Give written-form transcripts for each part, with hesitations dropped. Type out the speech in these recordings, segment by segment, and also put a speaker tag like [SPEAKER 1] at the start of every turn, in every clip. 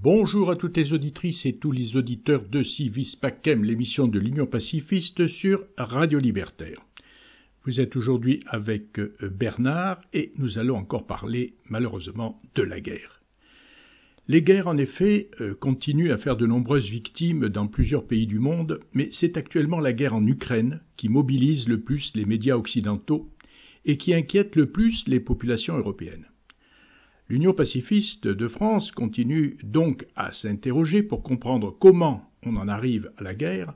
[SPEAKER 1] Bonjour à toutes les auditrices et tous les auditeurs de Civis Pacem, l'émission de l'Union pacifiste sur Radio Libertaire. Vous êtes aujourd'hui avec Bernard et nous allons encore parler malheureusement de la guerre. Les guerres en effet continuent à faire de nombreuses victimes dans plusieurs pays du monde, mais c'est actuellement la guerre en Ukraine qui mobilise le plus les médias occidentaux et qui inquiète le plus les populations européennes. L'Union pacifiste de France continue donc à s'interroger pour comprendre comment on en arrive à la guerre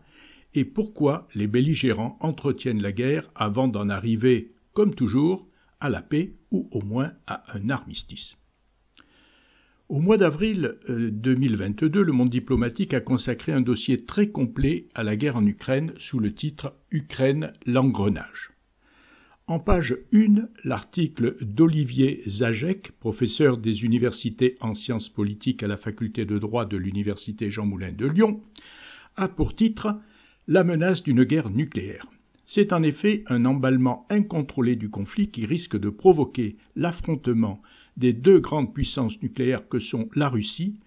[SPEAKER 1] et pourquoi les belligérants entretiennent la guerre avant d'en arriver, comme toujours, à la paix ou au moins à un armistice. Au mois d'avril 2022, le monde diplomatique a consacré un dossier très complet à la guerre en Ukraine sous le titre « Ukraine, l'engrenage ». En page 1, l'article d'Olivier Zajac, professeur des universités en sciences politiques à la faculté de droit de l'université Jean Moulin de Lyon, a pour titre « La menace d'une guerre nucléaire ». C'est en effet un emballement incontrôlé du conflit qui risque de provoquer l'affrontement des deux grandes puissances nucléaires que sont la Russie,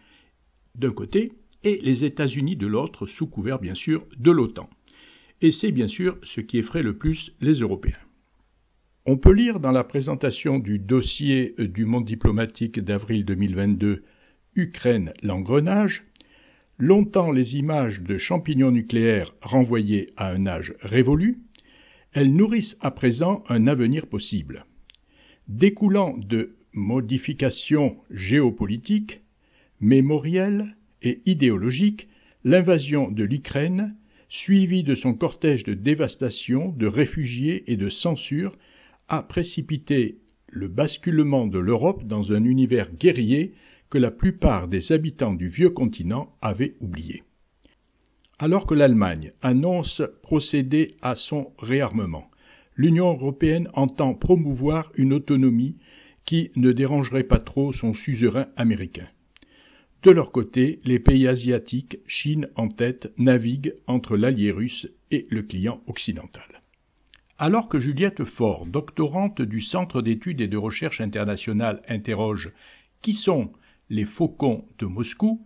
[SPEAKER 1] d'un côté, et les États-Unis de l'autre, sous couvert bien sûr de l'OTAN. Et c'est bien sûr ce qui effraie le plus les Européens. On peut lire dans la présentation du dossier du Monde diplomatique d'avril 2022 « Ukraine, l'engrenage », longtemps les images de champignons nucléaires renvoyaient à un âge révolu, elles nourrissent à présent un avenir possible. Découlant de modifications géopolitiques, mémorielles et idéologiques, l'invasion de l'Ukraine, suivie de son cortège de dévastation, de réfugiés et de censure, a précipité le basculement de l'Europe dans un univers guerrier que la plupart des habitants du vieux continent avaient oublié. Alors que l'Allemagne annonce procéder à son réarmement, l'Union européenne entend promouvoir une autonomie qui ne dérangerait pas trop son suzerain américain. De leur côté, les pays asiatiques, Chine en tête, naviguent entre l'allié russe et le client occidental. Alors que Juliette Faure, doctorante du Centre d'études et de recherche internationale, interroge « Qui sont les faucons de Moscou ?»,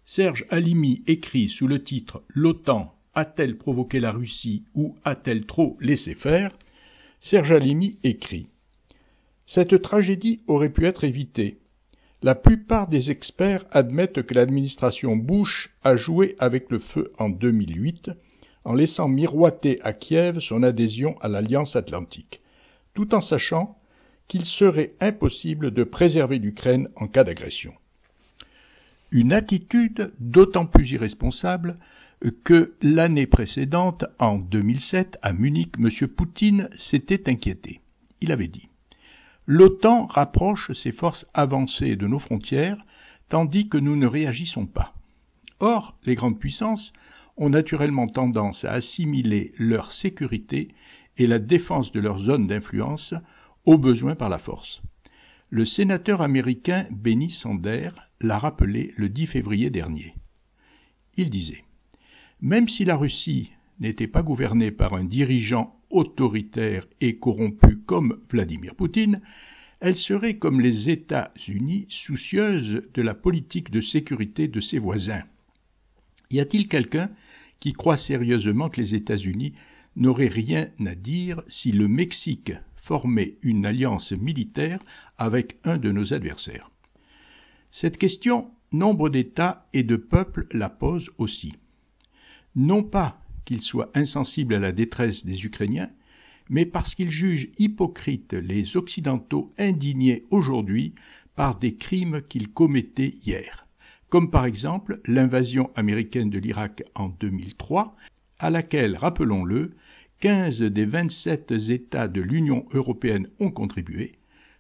[SPEAKER 1] Serge Halimi écrit sous le titre « L'OTAN a-t-elle provoqué la Russie ou a-t-elle trop laissé faire ?», Serge Halimi écrit « Cette tragédie aurait pu être évitée. La plupart des experts admettent que l'administration Bush a joué avec le feu en 2008, en laissant miroiter à Kiev son adhésion à l'Alliance Atlantique, tout en sachant qu'il serait impossible de préserver l'Ukraine en cas d'agression. Une attitude d'autant plus irresponsable que l'année précédente, en 2007, à Munich, M. Poutine s'était inquiété. Il avait dit « L'OTAN rapproche ses forces avancées de nos frontières, tandis que nous ne réagissons pas. » Or, les grandes puissances ont naturellement tendance à assimiler leur sécurité et la défense de leur zone d'influence aux besoins par la force. Le sénateur américain Benny Sanders l'a rappelé le 10 février dernier. Il disait « Même si la Russie n'était pas gouvernée par un dirigeant autoritaire et corrompu comme Vladimir Poutine, elle serait comme les États-Unis soucieuse de la politique de sécurité de ses voisins. Y a-t-il quelqu'un qui croit sérieusement que les États-Unis n'auraient rien à dire si le Mexique formait une alliance militaire avec un de nos adversaires ? Cette question, nombre d'États et de peuples la posent aussi. Non pas qu'ils soient insensibles à la détresse des Ukrainiens, mais parce qu'ils jugent hypocrites les Occidentaux indignés aujourd'hui par des crimes qu'ils commettaient hier, comme par exemple l'invasion américaine de l'Irak en 2003, à laquelle, rappelons-le, 15 des 27 États de l'Union européenne ont contribué.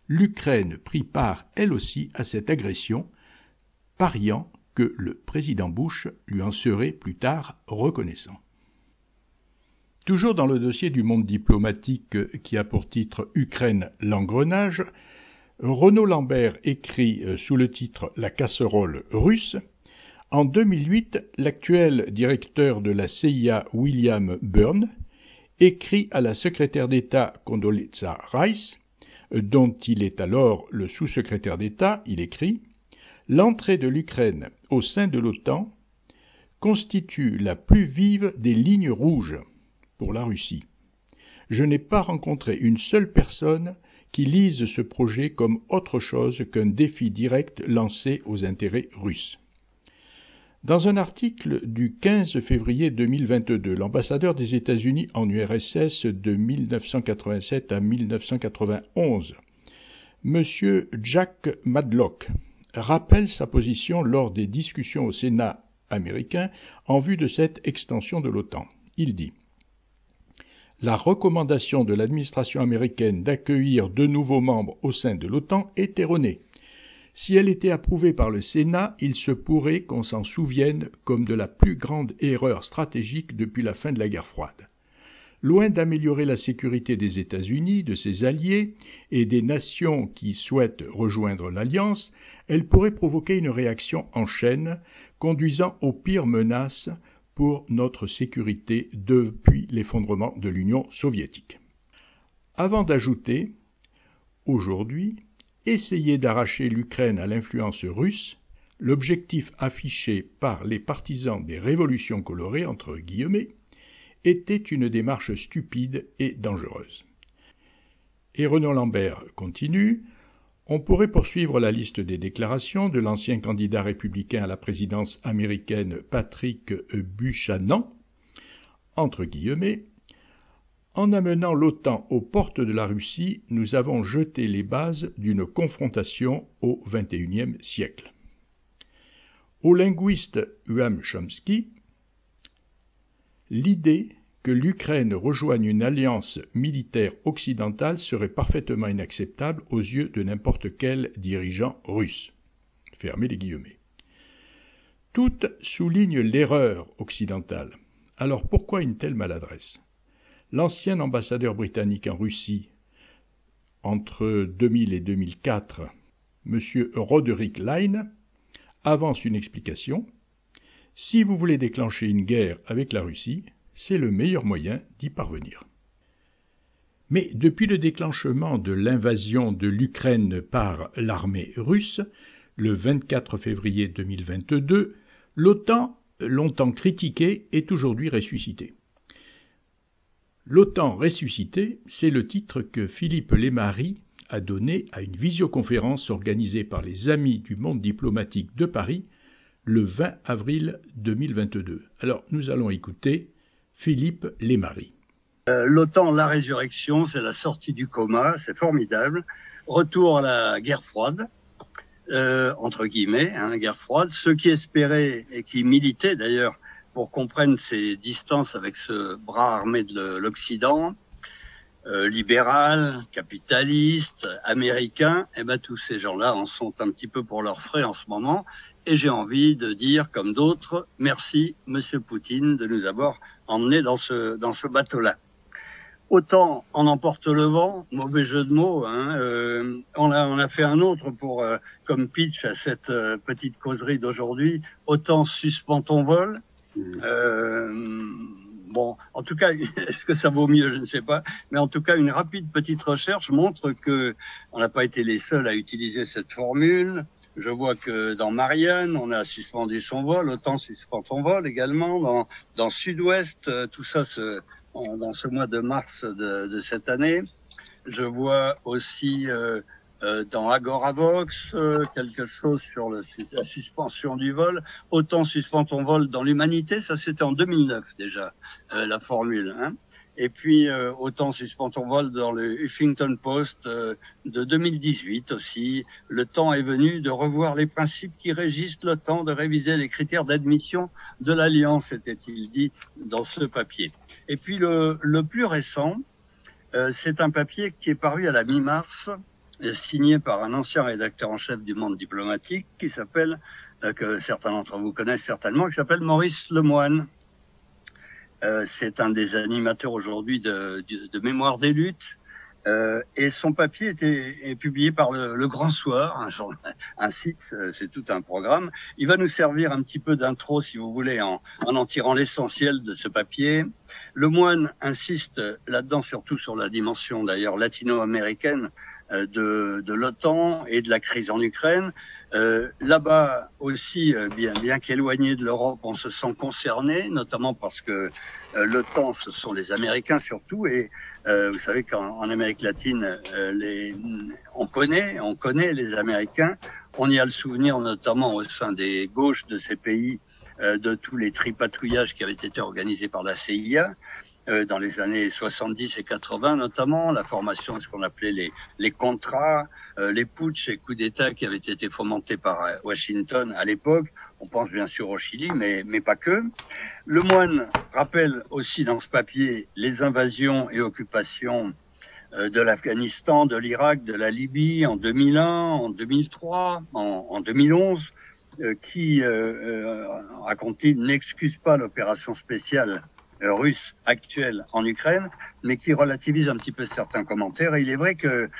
[SPEAKER 1] L'Ukraine prit part, elle aussi, à cette agression, pariant que le président Bush lui en serait plus tard reconnaissant. Toujours dans le dossier du Monde diplomatique qui a pour titre « Ukraine, l'engrenage », Renaud Lambert écrit sous le titre « La casserole russe ». En 2008, l'actuel directeur de la CIA, William Burns, écrit à la secrétaire d'État Condoleezza Rice, dont il est alors le sous-secrétaire d'État, il écrit l'entrée de l'Ukraine au sein de l'OTAN constitue la plus vive des lignes rouges pour la Russie. Je n'ai pas rencontré une seule personne qui lise ce projet comme autre chose qu'un défi direct lancé aux intérêts russes. Dans un article du 15 février 2022, l'ambassadeur des États-Unis en URSS de 1987 à 1991, M. Jack Madlock, rappelle sa position lors des discussions au Sénat américain en vue de cette extension de l'OTAN. Il dit « La recommandation de l'administration américaine d'accueillir de nouveaux membres au sein de l'OTAN est erronée. Si elle était approuvée par le Sénat, il se pourrait qu'on s'en souvienne comme de la plus grande erreur stratégique depuis la fin de la guerre froide. Loin d'améliorer la sécurité des États-Unis, de ses alliés et des nations qui souhaitent rejoindre l'Alliance, elle pourrait provoquer une réaction en chaîne, conduisant aux pires menaces pour notre sécurité depuis l'effondrement de l'Union soviétique. » Avant d'ajouter « Aujourd'hui, essayer d'arracher l'Ukraine à l'influence russe, l'objectif affiché par les partisans des révolutions colorées, entre guillemets, était une démarche stupide et dangereuse. » Et Renaud Lambert continue, « On pourrait poursuivre la liste des déclarations de l'ancien candidat républicain à la présidence américaine Patrick Buchanan, entre guillemets, en amenant l'OTAN aux portes de la Russie, nous avons jeté les bases d'une confrontation au XXIe siècle. » Au linguiste Noam Chomsky, l'idée que l'Ukraine rejoigne une alliance militaire occidentale serait parfaitement inacceptable aux yeux de n'importe quel dirigeant russe. Fermez les guillemets. Toutes soulignent l'erreur occidentale. Alors pourquoi une telle maladresse ? L'ancien ambassadeur britannique en Russie, entre 2000 et 2004, M. Roderick Lyne, avance une explication. Si vous voulez déclencher une guerre avec la Russie, c'est le meilleur moyen d'y parvenir. Mais depuis le déclenchement de l'invasion de l'Ukraine par l'armée russe, le 24 février 2022, l'OTAN, longtemps critiquée, est aujourd'hui ressuscitée. L'OTAN ressuscitée, c'est le titre que Philippe Lémarie a donné à une visioconférence organisée par les Amis du monde diplomatique de Paris le 20 avril 2022. Alors, nous allons écouter Philippe Lémarie.
[SPEAKER 2] L'OTAN, la résurrection, c'est la sortie du coma, c'est formidable. Retour à la guerre froide, entre guillemets, guerre froide. Ceux qui espéraient et qui militaient d'ailleurs pour qu'on prenne ses distances avec ce bras armé de l'Occident, libéral, capitaliste, américain, eh ben tous ces gens-là en sont un petit peu pour leurs frais en ce moment. Et j'ai envie de dire, comme d'autres, merci, Monsieur Poutine, de nous avoir emmenés dans ce bateau-là. Autant en emporte le vent, mauvais jeu de mots, on a fait un autre pour comme pitch à cette petite causerie d'aujourd'hui. Autant suspends ton vol. Bon, en tout cas, est-ce que ça vaut mieux, je ne sais pas, mais en tout cas, une rapide petite recherche montre que on n'a pas été les seuls à utiliser cette formule. Je vois que dans Marianne, on a suspendu son vol, autant suspend ton vol également, dans Sud-Ouest, tout ça dans ce mois de mars de cette année. Je vois aussi dans Agoravox quelque chose sur la suspension du vol. Autant suspend ton vol dans l'humanité, ça c'était en 2009 déjà, la formule. Et puis autant suspend ton vol dans le Huffington Post de 2018 aussi. Le temps est venu de revoir les principes qui régissent l'OTAN, de réviser les critères d'admission de l'Alliance, était-il dit dans ce papier. Et puis le plus récent, c'est un papier qui est paru à la mi-mars, signé par un ancien rédacteur en chef du Monde diplomatique qui s'appelle, que certains d'entre vous connaissent certainement, qui s'appelle Maurice Lemoine. C'est un des animateurs aujourd'hui de Mémoire des luttes. Et son papier est publié par le Grand Soir, un site, c'est tout un programme. Il va nous servir un petit peu d'intro, si vous voulez, en tirant l'essentiel de ce papier. Lemoine insiste là-dedans surtout sur la dimension d'ailleurs latino-américaine de l'OTAN et de la crise en Ukraine. Là-bas aussi, bien qu'éloigné de l'Europe, on se sent concerné, notamment parce que l'OTAN, ce sont les Américains surtout, et vous savez qu'en Amérique latine, on connaît les Américains. On y a le souvenir, notamment au sein des gauches de ces pays, de tous les tripatouillages qui avaient été organisés par la CIA. Dans les années 70 et 80 notamment, la formation de ce qu'on appelait les contras, les putschs et coups d'État qui avaient été fomentés par Washington à l'époque. On pense bien sûr au Chili, mais pas que. Le Moine rappelle aussi dans ce papier les invasions et occupations de l'Afghanistan, de l'Irak, de la Libye en 2001, en 2003, en 2011, qui, raconte-t-il, n'excuse pas l'opération spéciale russe actuelle en Ukraine, mais qui relativise un petit peu certains commentaires. Et il est vrai qu'il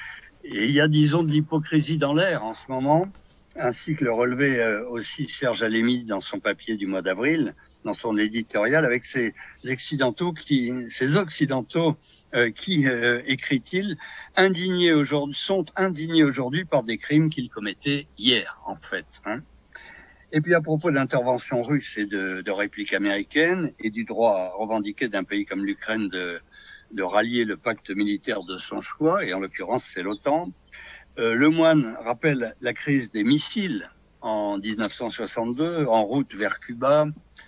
[SPEAKER 2] y a, disons, de l'hypocrisie dans l'air en ce moment, ainsi que le relevait aussi Serge Alemi dans son papier du mois d'avril, dans son éditorial, avec ces occidentaux qui, écrit-il, sont indignés aujourd'hui par des crimes qu'ils commettaient hier, en fait. Et puis à propos d'intervention russe et de réplique américaine et du droit revendiqué d'un pays comme l'Ukraine de rallier le pacte militaire de son choix, et en l'occurrence c'est l'OTAN, Le Moine rappelle la crise des missiles en 1962, en route vers Cuba,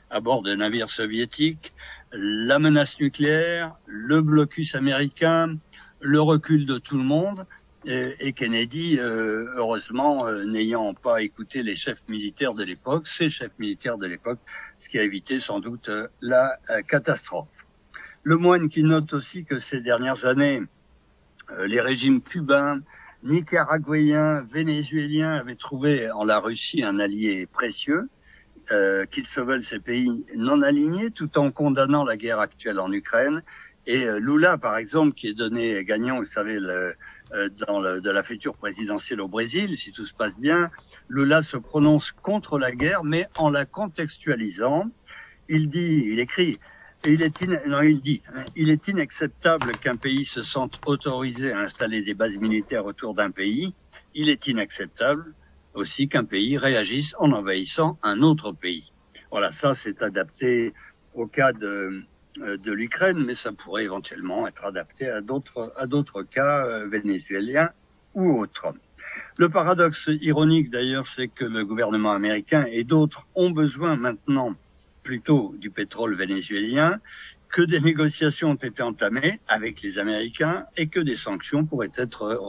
[SPEAKER 2] à bord de navires soviétiques, la menace nucléaire, le blocus américain, le recul de tout le monde. Et Kennedy, heureusement, n'ayant pas écouté les chefs militaires de l'époque, ces chefs militaires de l'époque, ce qui a évité sans doute la catastrophe. Le Moine qui note aussi que ces dernières années, les régimes cubains, nicaraguayens, vénézuéliens avaient trouvé en la Russie un allié précieux, qu'ils se veulent ces pays non alignés, tout en condamnant la guerre actuelle en Ukraine. Et Lula, par exemple, qui est donné gagnant, vous savez, de la future présidentielle au Brésil, si tout se passe bien, Lula se prononce contre la guerre, mais en la contextualisant. Il écrit, il est inacceptable qu'un pays se sente autorisé à installer des bases militaires autour d'un pays. Il est inacceptable aussi qu'un pays réagisse en envahissant un autre pays. Voilà, ça c'est adapté au cas de l'Ukraine, mais ça pourrait éventuellement être adapté à d'autres cas vénézuéliens ou autres. Le paradoxe ironique d'ailleurs, c'est que le gouvernement américain et d'autres ont besoin maintenant plutôt du pétrole vénézuélien, que des négociations ont été entamées avec les Américains et que des sanctions pourraient être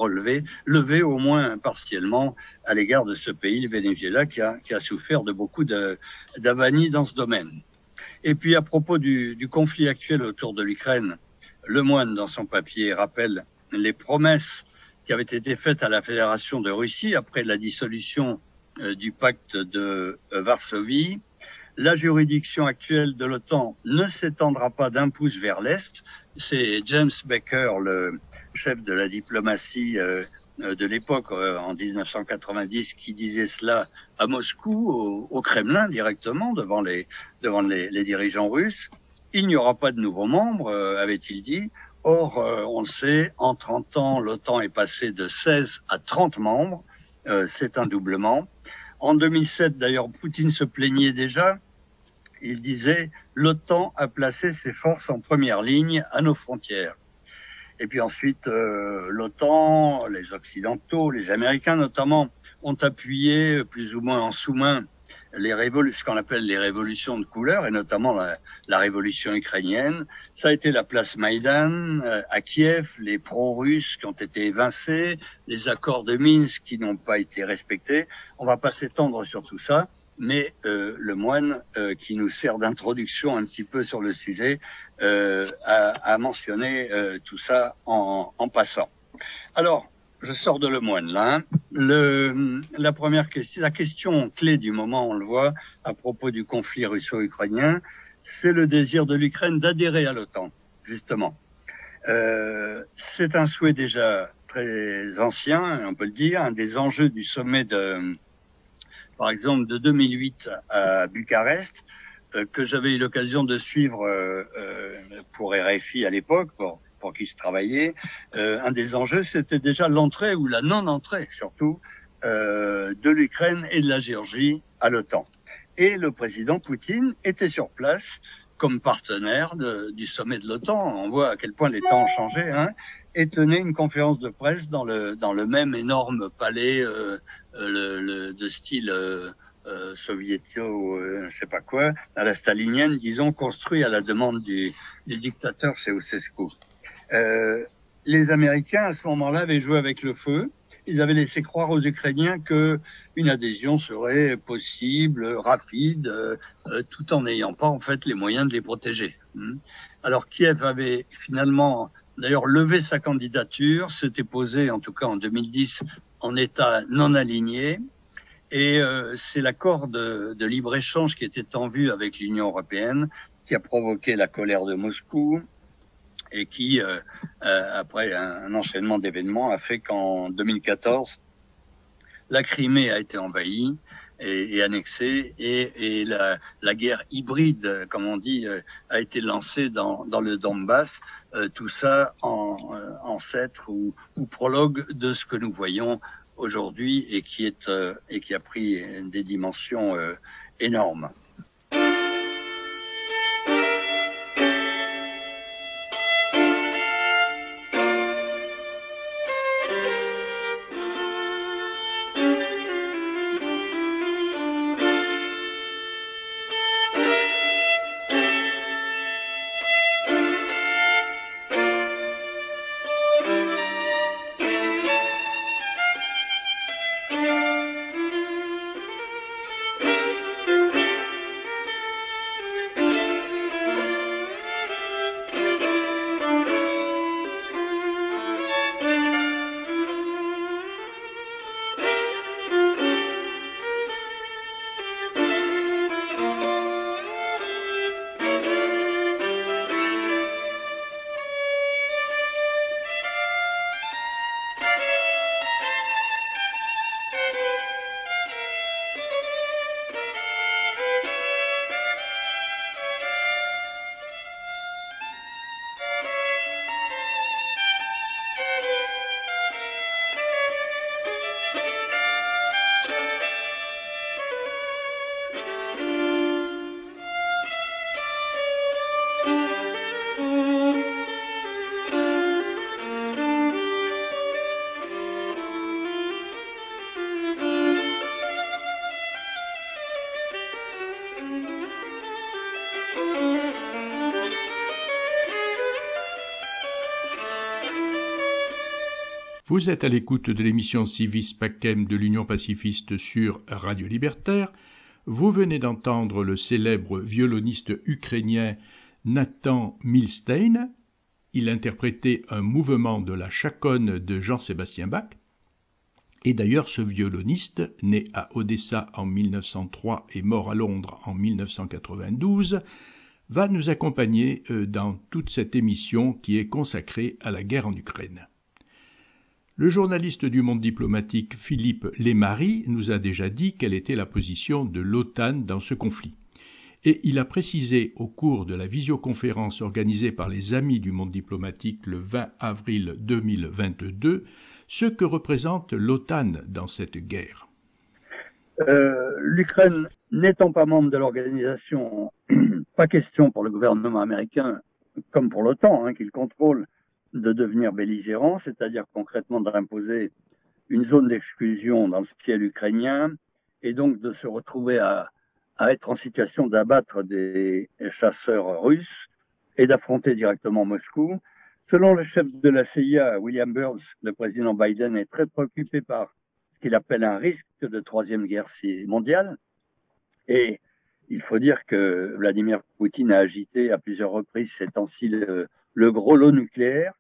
[SPEAKER 2] levées au moins partiellement à l'égard de ce pays, le Venezuela, qui a souffert de beaucoup d'avanies dans ce domaine. Et puis à propos du conflit actuel autour de l'Ukraine, Le Moine, dans son papier, rappelle les promesses qui avaient été faites à la Fédération de Russie après la dissolution du pacte de Varsovie. La juridiction actuelle de l'OTAN ne s'étendra pas d'un pouce vers l'Est. C'est James Baker, le chef de la diplomatie de l'époque, en 1990, qui disait cela à Moscou, au Kremlin directement, devant les dirigeants russes. Il n'y aura pas de nouveaux membres, avait-il dit. Or, on le sait, en 30 ans, l'OTAN est passée de 16 à 30 membres. C'est un doublement. En 2007, d'ailleurs, Poutine se plaignait déjà. Il disait « L'OTAN a placé ses forces en première ligne à nos frontières ». Et puis ensuite, l'OTAN, les Occidentaux, les Américains notamment, ont appuyé plus ou moins en sous-main ce qu'on appelle les révolutions de couleur, et notamment la révolution ukrainienne. Ça a été la place Maïdan à Kiev, les pro-russes qui ont été évincés, les accords de Minsk qui n'ont pas été respectés. On ne va pas s'étendre sur tout ça, mais Le Moine, qui nous sert d'introduction un petit peu sur le sujet, a mentionné tout ça en passant. Alors, je sors de Le Moine là. La première question, la question clé du moment, on le voit, à propos du conflit russo-ukrainien, c'est le désir de l'Ukraine d'adhérer à l'OTAN, justement. C'est un souhait déjà très ancien, on peut le dire, un des enjeux du sommet par exemple, de 2008 à Bucarest, que j'avais eu l'occasion de suivre pour RFI à l'époque, pour qui se travaillait. Un des enjeux, c'était déjà l'entrée ou la non-entrée, surtout, de l'Ukraine et de la Géorgie à l'OTAN. Et le président Poutine était sur place comme partenaire du sommet de l'OTAN. On voit à quel point les temps ont changé, hein, et tenait une conférence de presse dans le même énorme palais de style soviéto, je sais pas quoi, à la stalinienne, disons, construit à la demande du dictateur Ceausescu. Les Américains, à ce moment-là, avaient joué avec le feu. Ils avaient laissé croire aux Ukrainiens que une adhésion serait possible, rapide, tout en n'ayant pas en fait les moyens de les protéger. Alors Kiev avait finalement d'ailleurs levé sa candidature, s'était posé en tout cas en 2010 en état non aligné, et c'est l'accord de libre-échange qui était en vue avec l'Union européenne qui a provoqué la colère de Moscou, et qui, après un enchaînement d'événements, a fait qu'en 2014, la Crimée a été envahie et annexée, et la guerre hybride, comme on dit, a été lancée dans le Donbass, tout ça en ancêtre ou prologue de ce que nous voyons aujourd'hui et qui a pris des dimensions énormes.
[SPEAKER 1] Vous êtes à l'écoute de l'émission Civis Pacem de l'Union pacifiste sur Radio Libertaire. Vous venez d'entendre le célèbre violoniste ukrainien Nathan Milstein. Il interprétait un mouvement de la chaconne de Jean-Sébastien Bach. Et d'ailleurs, ce violoniste, né à Odessa en 1903 et mort à Londres en 1992, va nous accompagner dans toute cette émission qui est consacrée à la guerre en Ukraine. Le journaliste du Monde diplomatique Philippe Lesmarie nous a déjà dit quelle était la position de l'OTAN dans ce conflit. Et il a précisé au cours de la visioconférence organisée par les Amis du Monde diplomatique le 20 avril 2022 ce que représente l'OTAN dans cette guerre.
[SPEAKER 2] L'Ukraine n'étant pas membre de l'organisation, pas question pour le gouvernement américain, comme pour l'OTAN, qu'il contrôle, de devenir belligérant, c'est-à-dire concrètement d'imposer une zone d'exclusion dans le ciel ukrainien, et donc de se retrouver à être en situation d'abattre des chasseurs russes et d'affronter directement Moscou. Selon le chef de la CIA, William Burns, le président Biden est très préoccupé par ce qu'il appelle un risque de troisième guerre mondiale. Et il faut dire que Vladimir Poutine a agité à plusieurs reprises ces temps-ci le gros lot nucléaire.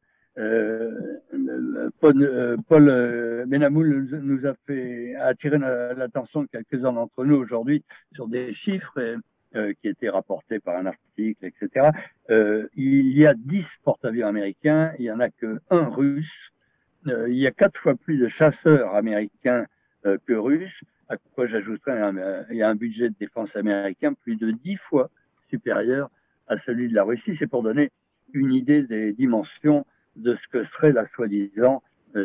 [SPEAKER 2] Paul Benamoul nous a attiré l'attention de quelques-uns d'entre nous aujourd'hui sur des chiffres qui étaient rapportés par un article, etc. Il y a 10 porte-avions américains, il n'y en a que 1 russe. Il y a 4 fois plus de chasseurs américains que russes, à quoi j'ajouterais il y a un budget de défense américain plus de 10 fois supérieur à celui de la Russie. C'est pour donner une idée des dimensions de ce que serait la soi-disant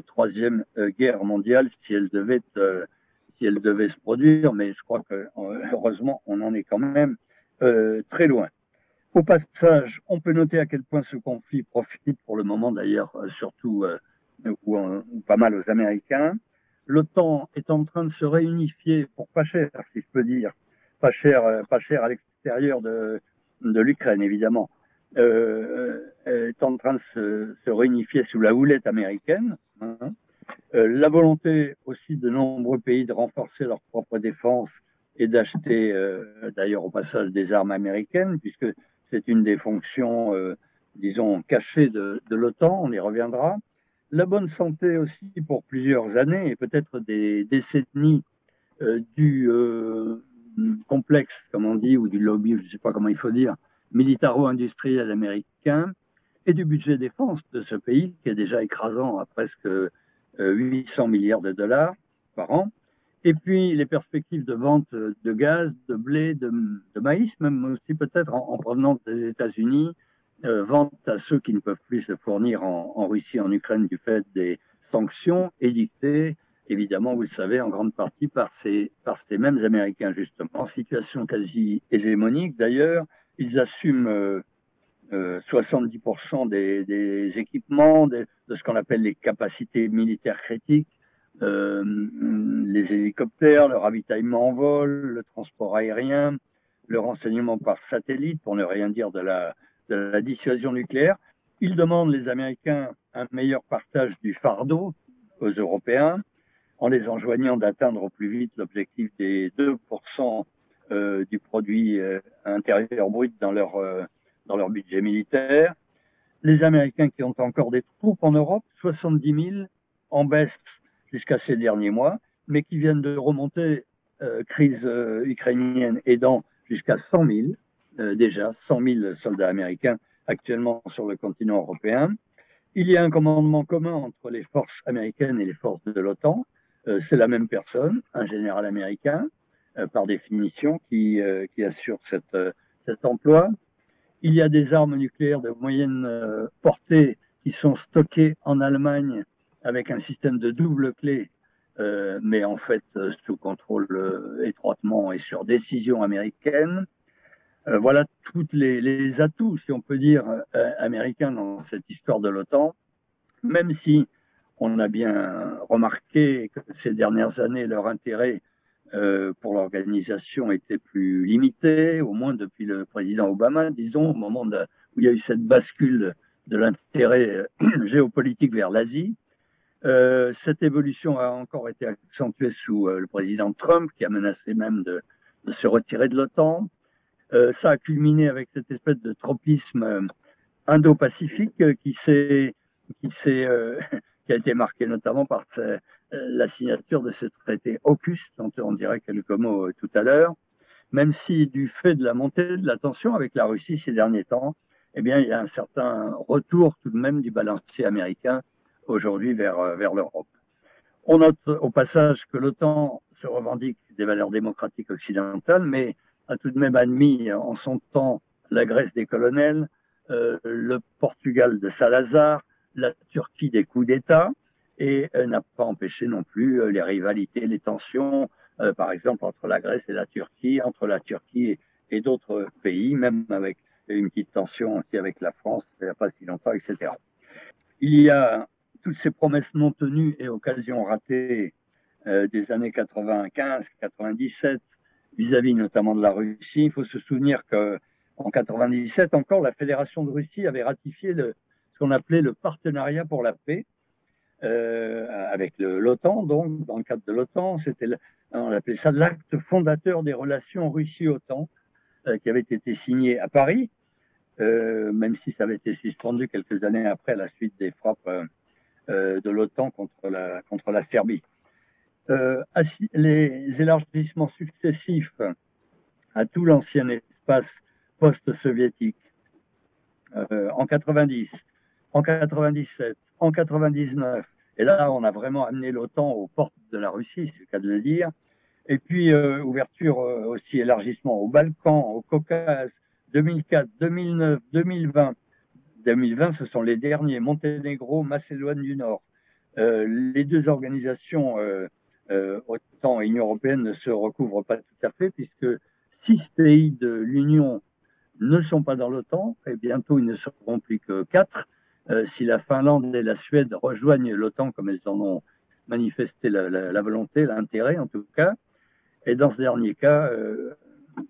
[SPEAKER 2] troisième guerre mondiale si elle devait se produire, mais je crois que heureusement on en est quand même très loin. Au passage, on peut noter à quel point ce conflit profite pour le moment d'ailleurs surtout ou pas mal aux Américains. L'OTAN est en train de se réunifier pour pas cher, si je peux dire, pas cher à l'extérieur de l'Ukraine évidemment, est en train de se réunifier sous la houlette américaine. Hein. La volonté aussi de nombreux pays de renforcer leur propre défense et d'acheter d'ailleurs au passage des armes américaines, puisque c'est une des fonctions, disons, cachées de l'OTAN, on y reviendra. La bonne santé aussi pour plusieurs années et peut-être des décennies du complexe, comme on dit, ou du lobby, je ne sais pas comment il faut dire, militaro-industriel américain, et du budget défense de ce pays, qui est déjà écrasant à presque 800 milliards de dollars par an. Et puis les perspectives de vente de gaz, de blé, de maïs, même aussi peut-être en provenance des États-Unis, vente à ceux qui ne peuvent plus se fournir en Russie, en Ukraine, du fait des sanctions édictées, évidemment, vous le savez, en grande partie par ces mêmes Américains, justement. En situation quasi hégémonique, d'ailleurs, ils assument 70% des équipements, de ce qu'on appelle les capacités militaires critiques, les hélicoptères, le ravitaillement en vol, le transport aérien, le renseignement par satellite, pour ne rien dire de la dissuasion nucléaire. Ils demandent, les Américains, un meilleur partage du fardeau aux Européens, en les enjoignant d'atteindre au plus vite l'objectif des 2% du produit intérieur brut dans leur budget militaire. Les Américains qui ont encore des troupes en Europe, 70 000 en baisse jusqu'à ces derniers mois, mais qui viennent de remonter, crise ukrainienne aidant, jusqu'à 100 000, déjà 100 000 soldats américains actuellement sur le continent européen. Il y a un commandement commun entre les forces américaines et les forces de l'OTAN. C'est la même personne, un général américain, par définition, qui assure cet emploi. Il y a des armes nucléaires de moyenne portée qui sont stockées en Allemagne avec un système de double clé, mais en fait sous contrôle étroitement et sur décision américaine. Voilà tous les atouts, si on peut dire, américains dans cette histoire de l'OTAN, même si on a bien remarqué que ces dernières années, leur intérêt pour l'organisation était plus limité, au moins depuis le président Obama, disons, au moment où il y a eu cette bascule de l'intérêt géopolitique vers l'Asie. Cette évolution a encore été accentuée sous le président Trump, qui a menacé même de se retirer de l'OTAN. Ça a culminé avec cette espèce de tropisme indo-pacifique qui a été marqué notamment par la signature de ce traité AUKUS, dont on dirait quelques mots tout à l'heure, même si du fait de la montée de la tension avec la Russie ces derniers temps, eh bien, il y a un certain retour tout de même du balancier américain aujourd'hui vers l'Europe. On note au passage que l'OTAN se revendique des valeurs démocratiques occidentales, mais a tout de même admis en son temps la Grèce des colonels, le Portugal de Salazar, la Turquie des coups d'État, et n'a pas empêché non plus les rivalités, les tensions, par exemple entre la Grèce et la Turquie, entre la Turquie et d'autres pays, même avec une petite tension aussi avec la France il n'y a pas si longtemps, etc. Il y a toutes ces promesses non tenues et occasions ratées des années 95-97 vis-à-vis notamment de la Russie. Il faut se souvenir qu'en 97 encore, la Fédération de Russie avait ratifié ce qu'on appelait le partenariat pour la paix avec l'OTAN. Donc, dans le cadre de l'OTAN, on appelait ça l'acte fondateur des relations Russie-OTAN, qui avait été signé à Paris, même si ça avait été suspendu quelques années après à la suite des frappes de l'OTAN contre la Serbie. Les élargissements successifs à tout l'ancien espace post-soviétique en 90, en 97, en 99, et là on a vraiment amené l'OTAN aux portes de la Russie, c'est le cas de le dire, et puis ouverture aussi, élargissement aux Balkans, au Caucase, 2004, 2009, 2020, 2020, ce sont les derniers, Monténégro, Macédoine du Nord. Les deux organisations, OTAN et Union européenne, ne se recouvrent pas tout à fait, puisque 6 pays de l'Union ne sont pas dans l'OTAN, et bientôt ils ne seront plus que 4. Si la Finlande et la Suède rejoignent l'OTAN, comme elles en ont manifesté la volonté, l'intérêt en tout cas. Et dans ce dernier cas,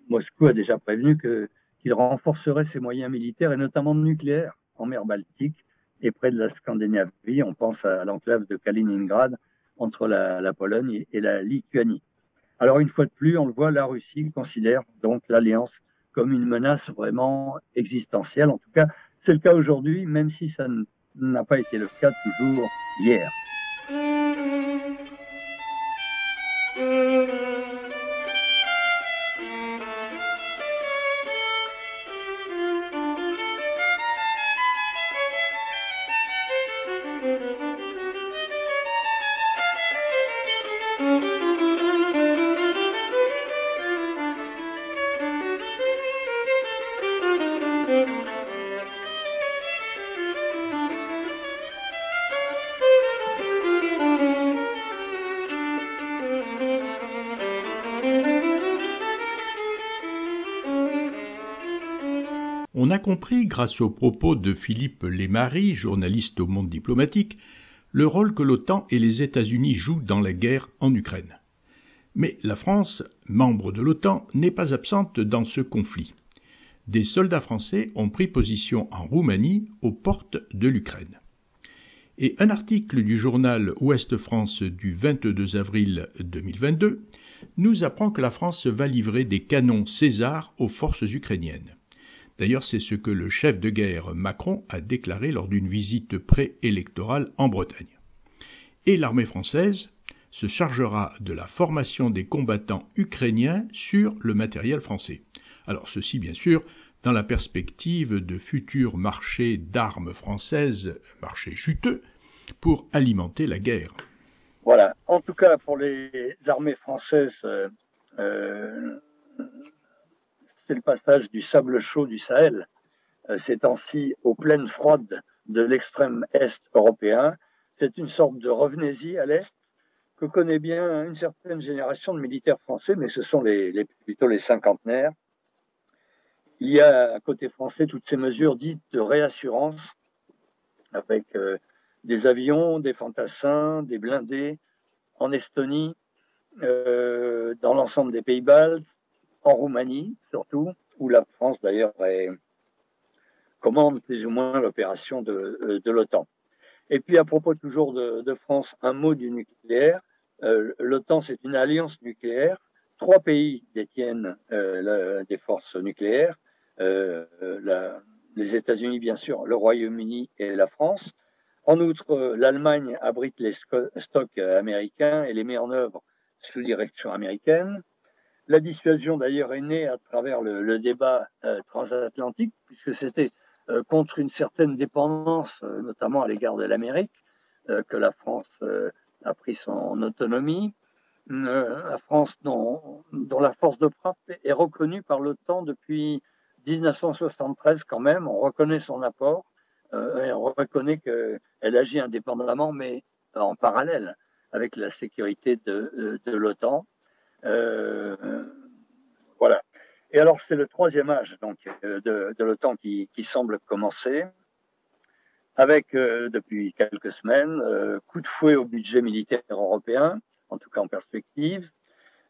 [SPEAKER 2] Moscou a déjà prévenu qu'il renforcerait ses moyens militaires, et notamment nucléaires, en mer Baltique et près de la Scandinavie. On pense à l'enclave de Kaliningrad, entre la Pologne et la Lituanie. Alors une fois de plus, on le voit, la Russie considère donc l'alliance comme une menace vraiment existentielle. En tout cas, c'est le cas aujourd'hui, même si ça n'a pas été le cas toujours hier.
[SPEAKER 1] On a compris, grâce aux propos de Philippe Lesmarie, journaliste au Monde diplomatique, le rôle que l'OTAN et les États-Unis jouent dans la guerre en Ukraine. Mais la France, membre de l'OTAN, n'est pas absente dans ce conflit. Des soldats français ont pris position en Roumanie, aux portes de l'Ukraine. Et un article du journal Ouest France du 22 avril 2022 nous apprend que la France va livrer des canons César aux forces ukrainiennes. D'ailleurs, c'est ce que le chef de guerre Macron a déclaré lors d'une visite préélectorale en Bretagne. Et l'armée française se chargera de la formation des combattants ukrainiens sur le matériel français. Alors ceci, bien sûr, dans la perspective de futurs marchés d'armes françaises, marchés juteux, pour alimenter la guerre.
[SPEAKER 2] Voilà. En tout cas, pour les armées françaises, c'est le passage du sable chaud du Sahel, ces temps-ci aux plaines froides de l'extrême est européen. C'est une sorte de revenez-y à l'est que connaît bien une certaine génération de militaires français, mais ce sont plutôt les cinquantenaires. Il y a à côté français toutes ces mesures dites de réassurance, avec des avions, des fantassins, des blindés en Estonie, dans l'ensemble des pays baltes, en Roumanie surtout, où la France d'ailleurs commande plus ou moins l'opération de l'OTAN. Et puis à propos toujours de France, un mot du nucléaire. L'OTAN, c'est une alliance nucléaire. 3 pays détiennent des forces nucléaires. Les États-Unis, bien sûr, le Royaume-Uni et la France. En outre, l'Allemagne abrite les stocks américains et les met en œuvre sous direction américaine. La dissuasion, d'ailleurs, est née à travers le débat transatlantique, puisque c'était contre une certaine dépendance, notamment à l'égard de l'Amérique, que la France a pris son autonomie. La France, dont la force de frappe est reconnue par l'OTAN depuis 1973 quand même. On reconnaît son apport et on reconnaît qu'elle agit indépendamment, mais en parallèle avec la sécurité de l'OTAN. Voilà. Et alors, c'est le 3e âge donc, de l'OTAN qui semble commencer, avec, depuis quelques semaines, coup de fouet au budget militaire européen, en tout cas en perspective,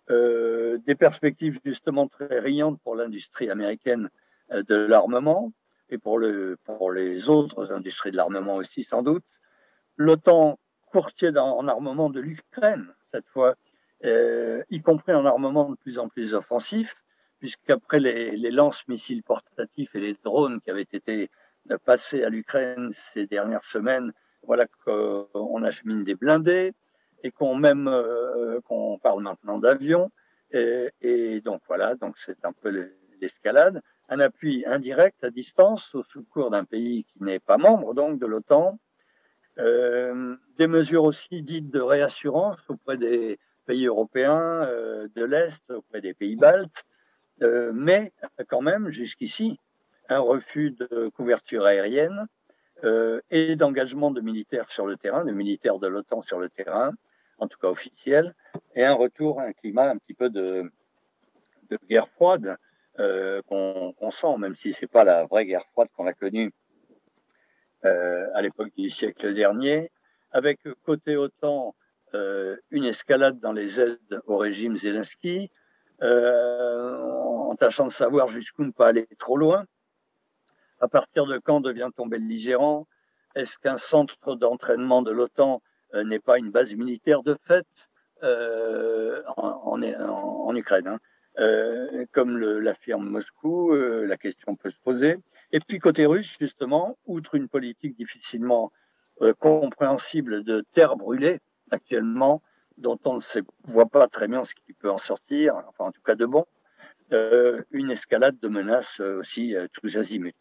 [SPEAKER 2] des perspectives justement très riantes pour l'industrie américaine de l'armement, et pour les autres industries de l'armement aussi, sans doute. L'OTAN, courtier en armement de l'Ukraine, cette fois, y compris en armement de plus en plus offensif, puisqu'après les lance-missiles portatifs et les drones qui avaient été passés à l'Ukraine ces dernières semaines, voilà qu'on achemine des blindés et qu'on parle maintenant d'avions. Et donc voilà, donc c'est un peu l'escalade. Un appui indirect à distance au secours d'un pays qui n'est pas membre donc de l'OTAN. Des mesures aussi dites de réassurance auprès des pays européens de l'Est, auprès des pays baltes, mais quand même, jusqu'ici,
[SPEAKER 3] un refus de couverture aérienne et d'engagement de militaires sur le terrain, de militaires de l'OTAN sur le terrain, en tout cas officiel, et un retour à un climat un petit peu de guerre froide qu'on sent, même si c'est pas la vraie guerre froide qu'on a connue à l'époque du siècle dernier, avec côté OTAN une escalade dans les aides au régime Zelensky, en tâchant de savoir jusqu'où ne pas aller trop loin. À partir de quand devient-on belligérant? Est-ce qu'un centre d'entraînement de l'OTAN n'est pas une base militaire de fait en Ukraine, hein. Comme l'affirme Moscou, la question peut se poser. Et puis côté russe, justement, outre une politique difficilement compréhensible de terre brûlée actuellement, dont on ne voit pas très bien ce qui peut en sortir, enfin en tout cas de bon, une escalade de menaces aussi tous azimuts.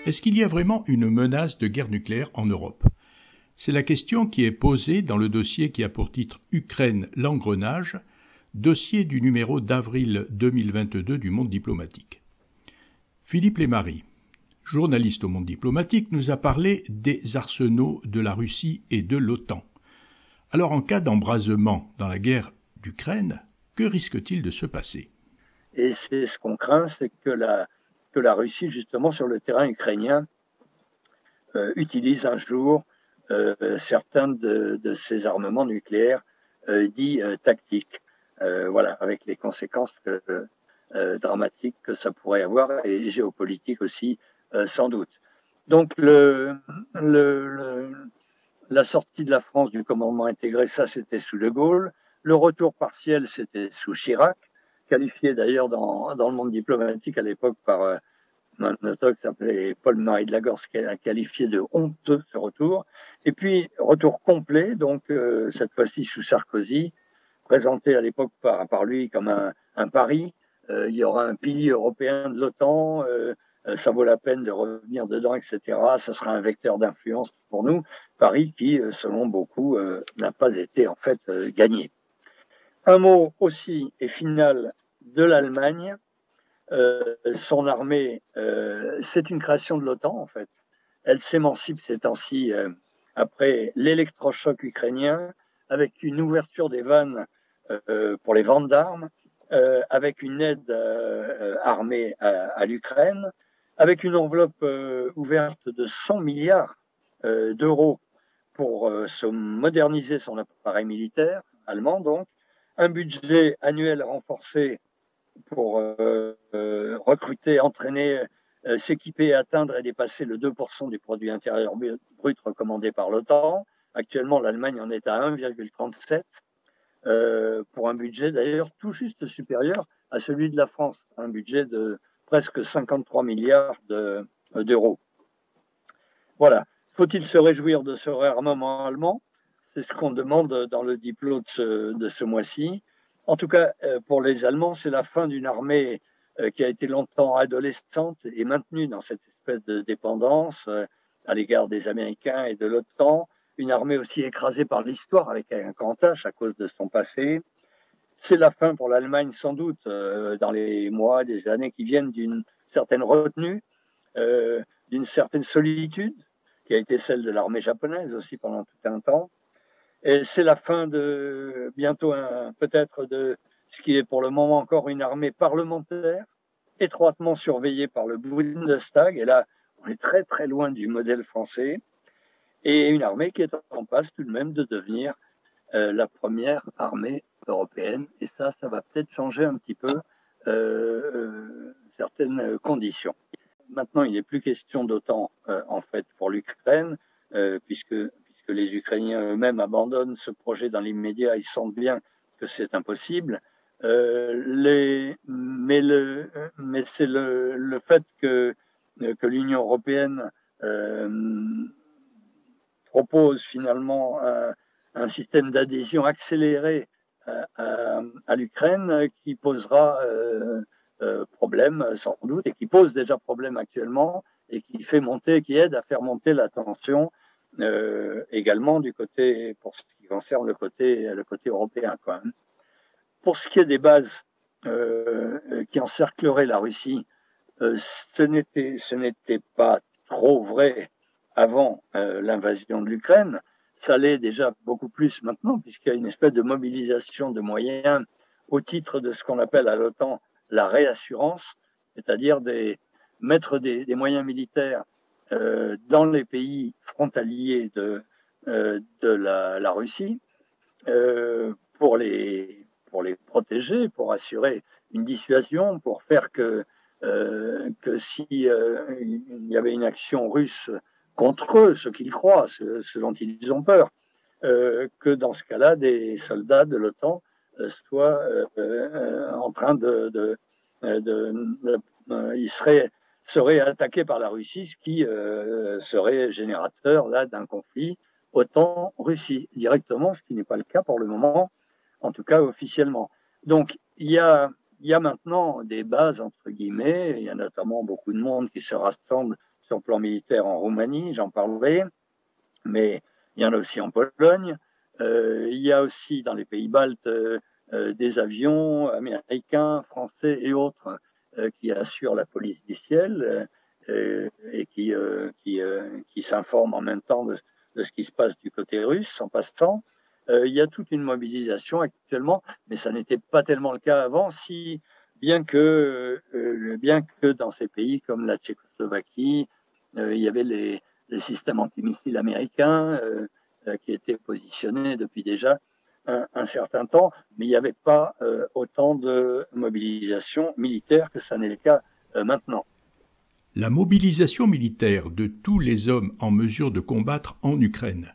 [SPEAKER 1] Est-ce qu'il y a vraiment une menace de guerre nucléaire en Europe? C'est la question qui est posée dans le dossier qui a pour titre Ukraine, l'engrenage, dossier du numéro d'avril 2022 du Monde diplomatique. Philippe Lémarie, journaliste au Monde diplomatique, nous a parlé des arsenaux de la Russie et de l'OTAN. Alors, en cas d'embrasement dans la guerre d'Ukraine, que risque-t-il de se passer?
[SPEAKER 3] Et c'est ce qu'on craint, c'est que la Russie, justement, sur le terrain ukrainien, utilise un jour certains de ces armements nucléaires dits tactiques. Voilà, avec les conséquences dramatiques que ça pourrait avoir et géopolitiques aussi, sans doute. Donc, la sortie de la France du commandement intégré, ça, c'était sous De Gaulle. Le retour partiel, c'était sous Chirac, qualifié d'ailleurs dans le monde diplomatique à l'époque par un auteur qui s'appelait Paul-Marie de Lagorce, qui a qualifié de honteux ce retour. Et puis, retour complet, donc cette fois-ci sous Sarkozy, présenté à l'époque par lui comme un pari. Il y aura un pilier européen de l'OTAN, ça vaut la peine de revenir dedans, etc. Ça sera un vecteur d'influence pour nous. Paris qui, selon beaucoup, n'a pas été en fait gagné. Un mot aussi et final de l'Allemagne. Son armée, c'est une création de l'OTAN en fait. Elle s'émancipe ces temps-ci après l'électrochoc ukrainien, avec une ouverture des vannes pour les ventes d'armes, avec une aide armée à l'Ukraine, avec une enveloppe ouverte de 100 milliards d'euros pour se moderniser son appareil militaire allemand, donc un budget annuel renforcé pour recruter, entraîner, s'équiper, atteindre et dépasser le 2% du produit intérieur brut recommandé par l'OTAN. Actuellement, l'Allemagne en est à 1,37 pour un budget d'ailleurs tout juste supérieur à celui de la France, un budget de presque 53 milliards d'euros. Voilà. Faut-il se réjouir de ce réarmement allemand? C'est ce qu'on demande dans le diplôme de ce mois-ci. En tout cas, pour les Allemands, c'est la fin d'une armée qui a été longtemps adolescente et maintenue dans cette espèce de dépendance à l'égard des Américains et de l'OTAN. Une armée aussi écrasée par l'histoire avec un grand H à cause de son passé. C'est la fin pour l'Allemagne sans doute dans les mois, des années qui viennent d'une certaine retenue, d'une certaine solitude qui a été celle de l'armée japonaise aussi pendant tout un temps. Et c'est la fin de bientôt peut-être de ce qui est pour le moment encore une armée parlementaire, étroitement surveillée par le Bundestag. Et là, on est très très loin du modèle français. Et une armée qui est en passe tout de même de devenir la première armée européenne. Et ça va peut-être changer un petit peu certaines conditions. Maintenant, il n'est plus question d'OTAN en fait pour l'Ukraine, puisque les Ukrainiens eux-mêmes abandonnent ce projet dans l'immédiat. Ils sentent bien que c'est impossible. Mais c'est le fait que l'Union européenne propose finalement un système d'adhésion accéléré à l'Ukraine qui posera problème sans doute, et qui pose déjà problème actuellement, et qui aide à faire monter la tension également du côté, pour ce qui concerne le côté européen, quoi. Pour ce qui est des bases qui encercleraient la Russie, ce n'était pas trop vrai avant l'invasion de l'Ukraine. Ça l'est déjà beaucoup plus maintenant, puisqu'il y a une espèce de mobilisation de moyens au titre de ce qu'on appelle à l'OTAN la réassurance, c'est-à-dire mettre des moyens militaires dans les pays frontaliers de la Russie pour les protéger, pour assurer une dissuasion, pour faire que si il y avait une action russe contre eux, ce qu'ils croient, ce dont ils ont peur, que dans ce cas-là, des soldats de l'OTAN soient en train ils seraient attaqués par la Russie, ce qui serait générateur là d'un conflit OTAN-Russie directement, ce qui n'est pas le cas pour le moment, en tout cas officiellement. Donc il y a maintenant des bases entre guillemets, il y a notamment beaucoup de monde qui se rassemble sur le plan militaire en Roumanie, j'en parlerai, mais il y en a aussi en Pologne, il y a aussi dans les pays baltes des avions américains, français et autres qui assurent la police du ciel et qui s'informent en même temps de ce qui se passe du côté russe en passant. Il y a toute une mobilisation actuellement, mais ça n'était pas tellement le cas avant, bien que dans ces pays comme la Tchécoslovaquie, il y avait les systèmes antimissiles américains qui étaient positionnés depuis déjà un certain temps, mais il n'y avait pas autant de mobilisation militaire que ça n'est le cas maintenant.
[SPEAKER 1] La mobilisation militaire de tous les hommes en mesure de combattre en Ukraine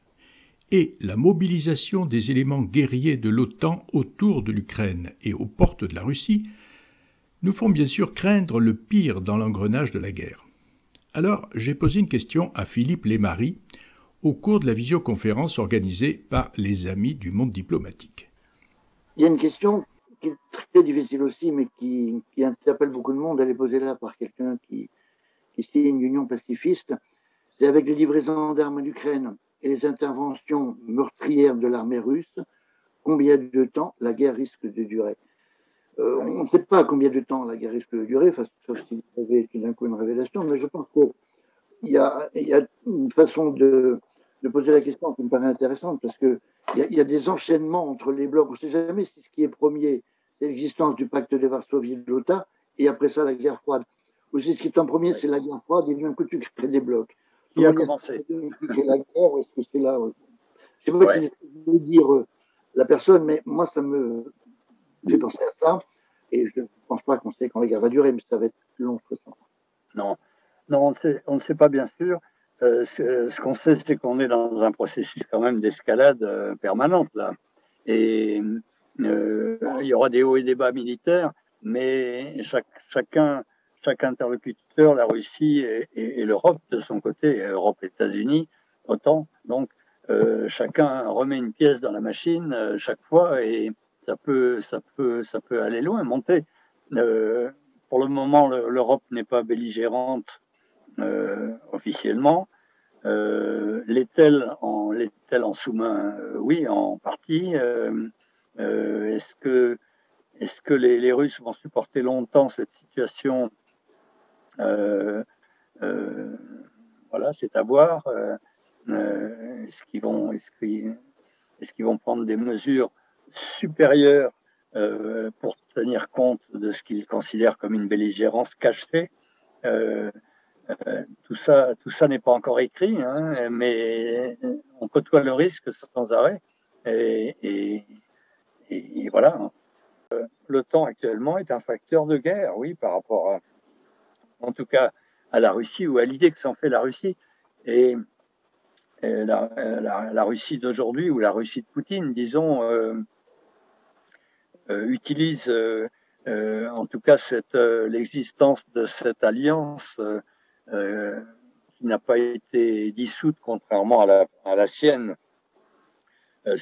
[SPEAKER 1] et la mobilisation des éléments guerriers de l'OTAN autour de l'Ukraine et aux portes de la Russie nous font bien sûr craindre le pire dans l'engrenage de la guerre. Alors, j'ai posé une question à Philippe Lémarie au cours de la visioconférence organisée par les Amis du monde diplomatique.
[SPEAKER 4] Il y a une question qui est très difficile aussi, mais qui interpelle beaucoup de monde. Elle est posée là par quelqu'un qui signe une union pacifiste. C'est avec les livraisons d'armes à l'Ukraine et les interventions meurtrières de l'armée russe, combien de temps la guerre risque de durer? On ne sait pas combien de temps la guerre risque de durer, sauf si vous avez tout d'un coup une révélation, mais je pense qu'il y a une façon de poser la question qui me paraît intéressante, parce qu'il y a des enchaînements entre les blocs. On ne sait jamais si ce qui est premier, c'est l'existence du pacte de Varsovie et de l'OTAN, et après ça, la guerre froide. Ou si ce qui est en premier, c'est la guerre froide, et d'un coup, tu crées des blocs.
[SPEAKER 3] Qui a commencé
[SPEAKER 4] la guerre, ou est-ce que c'est là je ne sais pas si je veux dire la personne, mais moi, ça me fait penser à ça, et je ne pense pas qu'on sait quand la guerre va durer, mais ça va être plus long que ça.
[SPEAKER 3] Non, on ne sait pas bien sûr. Ce qu'on sait, c'est qu'on est dans un processus quand même d'escalade permanente là. Et il y aura des hauts et des bas militaires, mais chaque interlocuteur, la Russie et l'Europe de son côté, Europe et États-Unis, autant, donc chacun remet une pièce dans la machine chaque fois, et ça peut aller loin, monter. Pour le moment, l'Europe n'est pas belligérante officiellement. L'est-elle en sous-main? Oui, en partie. Est-ce que les Russes vont supporter longtemps cette situation? voilà, c'est à voir. Est-ce qu'ils vont prendre des mesures supérieures pour tenir compte de ce qu'ils considèrent comme une belligérance cachée? Tout ça n'est pas encore écrit, hein, mais on côtoie le risque sans arrêt. Et voilà. L'OTAN actuellement est un facteur de guerre, oui, par rapport en tout cas à la Russie ou à l'idée que s'en fait la Russie. Et la Russie d'aujourd'hui ou la Russie de Poutine, disons, utilise en tout cas l'existence de cette alliance qui n'a pas été dissoute contrairement à la sienne,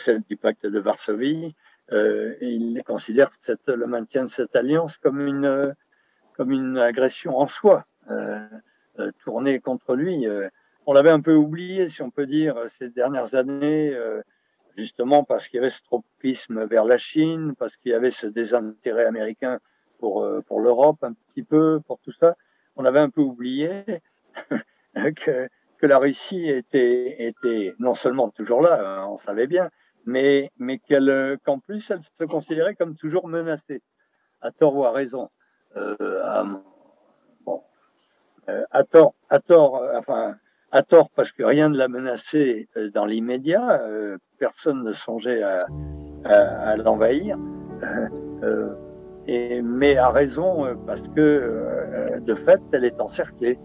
[SPEAKER 3] celle du pacte de Varsovie. Il considère le maintien de cette alliance comme une agression en soi, tournée contre lui. On l'avait un peu oublié, si on peut dire, ces dernières années, justement parce qu'il y avait ce tropisme vers la Chine, parce qu'il y avait ce désintérêt américain pour l'Europe un petit peu, pour tout ça. On avait un peu oublié que la Russie était non seulement toujours là, hein, on savait bien, mais qu'en plus elle se considérait comme toujours menacée, à tort ou à raison. À tort parce que rien ne l'a menacé dans l'immédiat, personne ne songeait à l'envahir, mais à raison parce que de fait elle est encerclée.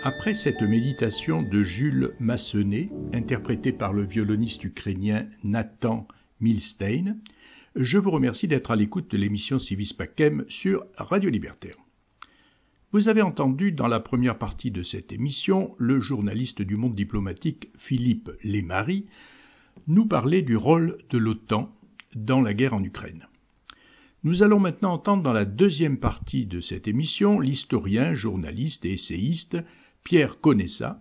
[SPEAKER 1] Après cette méditation de Jules Massenet, interprétée par le violoniste ukrainien Nathan Milstein, je vous remercie d'être à l'écoute de l'émission Civis Pacem sur Radio Libertaire. Vous avez entendu dans la première partie de cette émission le journaliste du Monde diplomatique Philippe Lesmarie nous parler du rôle de l'OTAN dans la guerre en Ukraine. Nous allons maintenant entendre dans la deuxième partie de cette émission l'historien, journaliste et essayiste Pierre Conessa,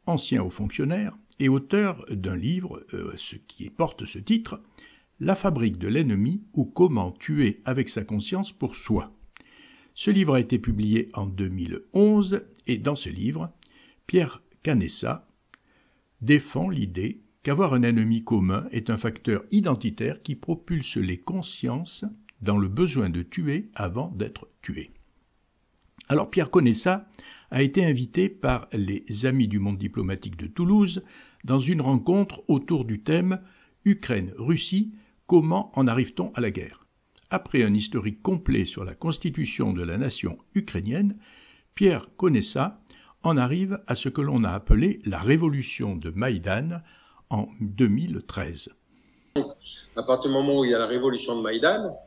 [SPEAKER 1] ancien haut fonctionnaire et auteur d'un livre qui porte ce titre, « La fabrique de l'ennemi ou comment tuer avec sa conscience pour soi ». Ce livre a été publié en 2011 et dans ce livre, Pierre Conessa défend l'idée qu'avoir un ennemi commun est un facteur identitaire qui propulse les consciences dans le besoin de tuer avant d'être tué. Alors Pierre Conessa a été invité par les Amis du Monde diplomatique de Toulouse dans une rencontre autour du thème « Ukraine-Russie, comment en arrive-t-on à la guerre ?» Après un historique complet sur la constitution de la nation ukrainienne, Pierre Conessa en arrive à ce que l'on a appelé la révolution de Maïdan en 2013.
[SPEAKER 5] À partir du moment où il y a la révolution de Maïdan,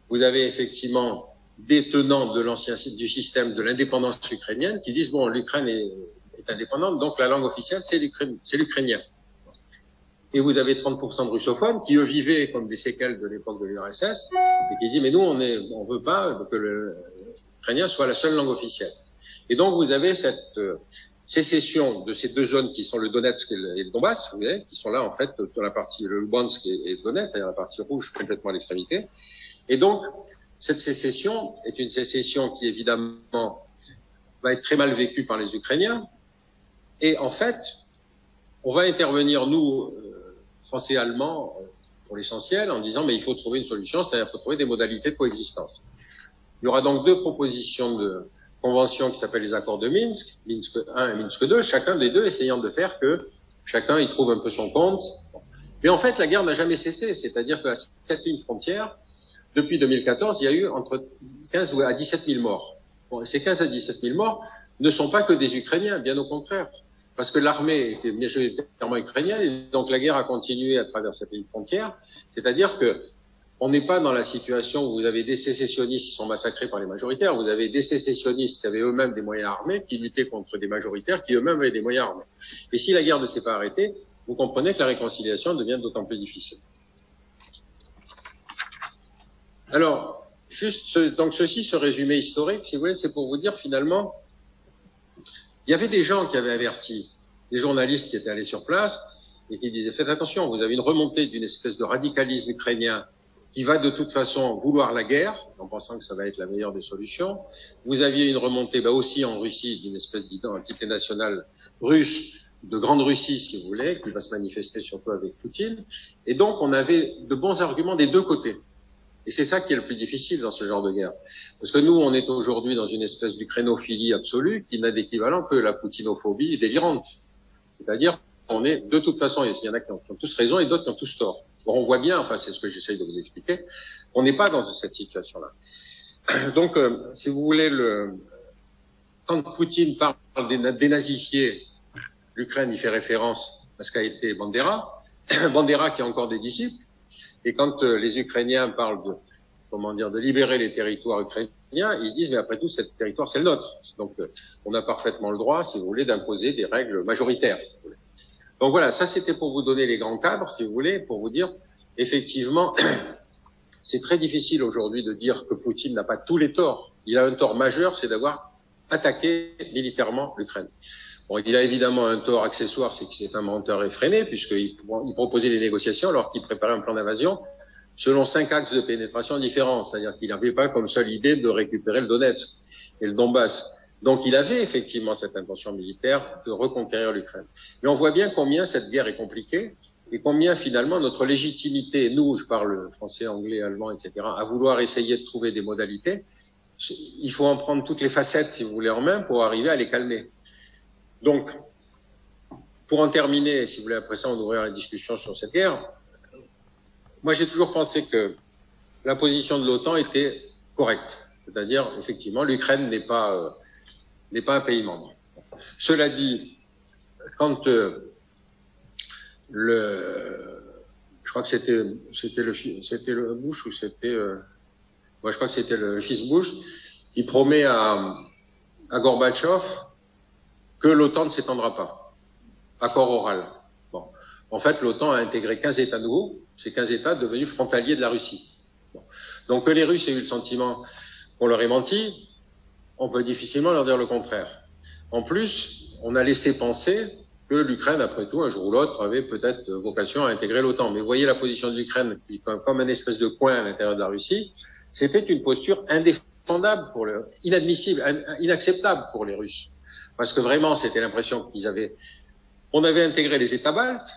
[SPEAKER 5] vous avez effectivement des tenants de du système de l'indépendance ukrainienne qui disent bon, l'Ukraine est indépendante, donc la langue officielle c'est l'ukrainien. Et vous avez 30% de russophones qui, eux, vivaient comme des séquelles de l'époque de l'URSS et qui disent mais nous, on veut pas que l'ukrainien soit la seule langue officielle. Et donc, vous avez cette sécession de ces deux zones qui sont le Donetsk et le Donbass, vous voyez, qui sont là, en fait, dans la partie, le Luhansk et le Donetsk, c'est-à-dire la partie rouge complètement à l'extrémité. Et donc, cette sécession est une sécession qui, évidemment, va être très mal vécue par les Ukrainiens. Et en fait, on va intervenir, nous, Français et Allemands, pour l'essentiel, en disant mais il faut trouver une solution, c'est-à-dire qu'il faut trouver des modalités de coexistence. Il y aura donc deux propositions de convention qui s'appellent les accords de Minsk, Minsk 1 et Minsk 2, chacun des deux essayant de faire que chacun y trouve un peu son compte. Mais en fait, la guerre n'a jamais cessé, c'est-à-dire qu'à cette ligne frontière, depuis 2014, il y a eu entre 15 à 17 000 morts. Bon, ces 15 à 17 000 morts ne sont pas que des Ukrainiens, bien au contraire. Parce que l'armée était majoritairement ukrainienne, et donc la guerre a continué à travers cette ligne frontière. C'est-à-dire que on n'est pas dans la situation où vous avez des sécessionnistes qui sont massacrés par les majoritaires, vous avez des sécessionnistes qui avaient eux-mêmes des moyens armés, qui luttaient contre des majoritaires qui eux-mêmes avaient des moyens armés. Et si la guerre ne s'est pas arrêtée, vous comprenez que la réconciliation devient d'autant plus difficile. Alors, donc ceci, ce résumé historique, si vous voulez, c'est pour vous dire finalement, il y avait des gens qui avaient averti, des journalistes qui étaient allés sur place et qui disaient faites attention, vous avez une remontée d'une espèce de radicalisme ukrainien qui va de toute façon vouloir la guerre, en pensant que ça va être la meilleure des solutions. Vous aviez une remontée aussi en Russie d'une espèce d'identité nationale russe, de grande Russie si vous voulez, qui va se manifester surtout avec Poutine. Et donc on avait de bons arguments des deux côtés. Et c'est ça qui est le plus difficile dans ce genre de guerre. Parce que nous, on est aujourd'hui dans une espèce d'ukrainophilie absolue qui n'a d'équivalent que la poutinophobie délirante. C'est-à-dire qu'on est, de toute façon, il y en a qui ont tous raison et d'autres qui ont tous tort. Bon, on voit bien, enfin c'est ce que j'essaye de vous expliquer, on n'est pas dans cette situation-là. Donc, si vous voulez, quand Poutine parle dénazifier l'Ukraine, il fait référence à ce qu'a été Bandera, Bandera qui a encore des disciples. Et quand les Ukrainiens parlent de libérer les territoires ukrainiens, ils disent mais après tout, ce territoire c'est le nôtre. Donc on a parfaitement le droit, si vous voulez, d'imposer des règles majoritaires. Si vous voulez. Donc voilà, ça c'était pour vous donner les grands cadres, si vous voulez, pour vous dire effectivement, c'est très difficile aujourd'hui de dire que Poutine n'a pas tous les torts. Il a un tort majeur, c'est d'avoir attaqué militairement l'Ukraine. Bon, il a évidemment un tort accessoire, c'est que c'est un menteur effréné, puisqu'il proposait des négociations alors qu'il préparait un plan d'invasion selon 5 axes de pénétration différents. C'est-à-dire qu'il n'avait pas comme seule idée de récupérer le Donetsk et le Donbass. Donc il avait effectivement cette intention militaire de reconquérir l'Ukraine. Mais on voit bien combien cette guerre est compliquée et combien finalement notre légitimité, nous, je parle français, anglais, allemand, etc., à vouloir essayer de trouver des modalités, il faut en prendre toutes les facettes, si vous voulez, en main pour arriver à les calmer. Donc, pour en terminer, si vous voulez, après ça, on ouvrira la discussion sur cette guerre. Moi, j'ai toujours pensé que la position de l'OTAN était correcte. C'est-à-dire, effectivement, l'Ukraine n'est pas un pays membre. Cela dit, quand je crois que c'était le Bush ou c'était, je crois que c'était le fils Bush, qui promet à Gorbatchev que l'OTAN ne s'étendra pas. Accord oral. Bon. En fait, l'OTAN a intégré 15 États nouveaux, ces 15 États devenus frontaliers de la Russie. Bon. Donc que les Russes aient eu le sentiment qu'on leur ait menti, on peut difficilement leur dire le contraire. En plus, on a laissé penser que l'Ukraine, après tout, un jour ou l'autre, avait peut-être vocation à intégrer l'OTAN. Mais vous voyez la position de l'Ukraine, qui est comme un espèce de coin à l'intérieur de la Russie, c'était une posture indéfendable, inadmissible, inacceptable pour les Russes. Parce que vraiment, c'était l'impression on avait intégré les États baltes,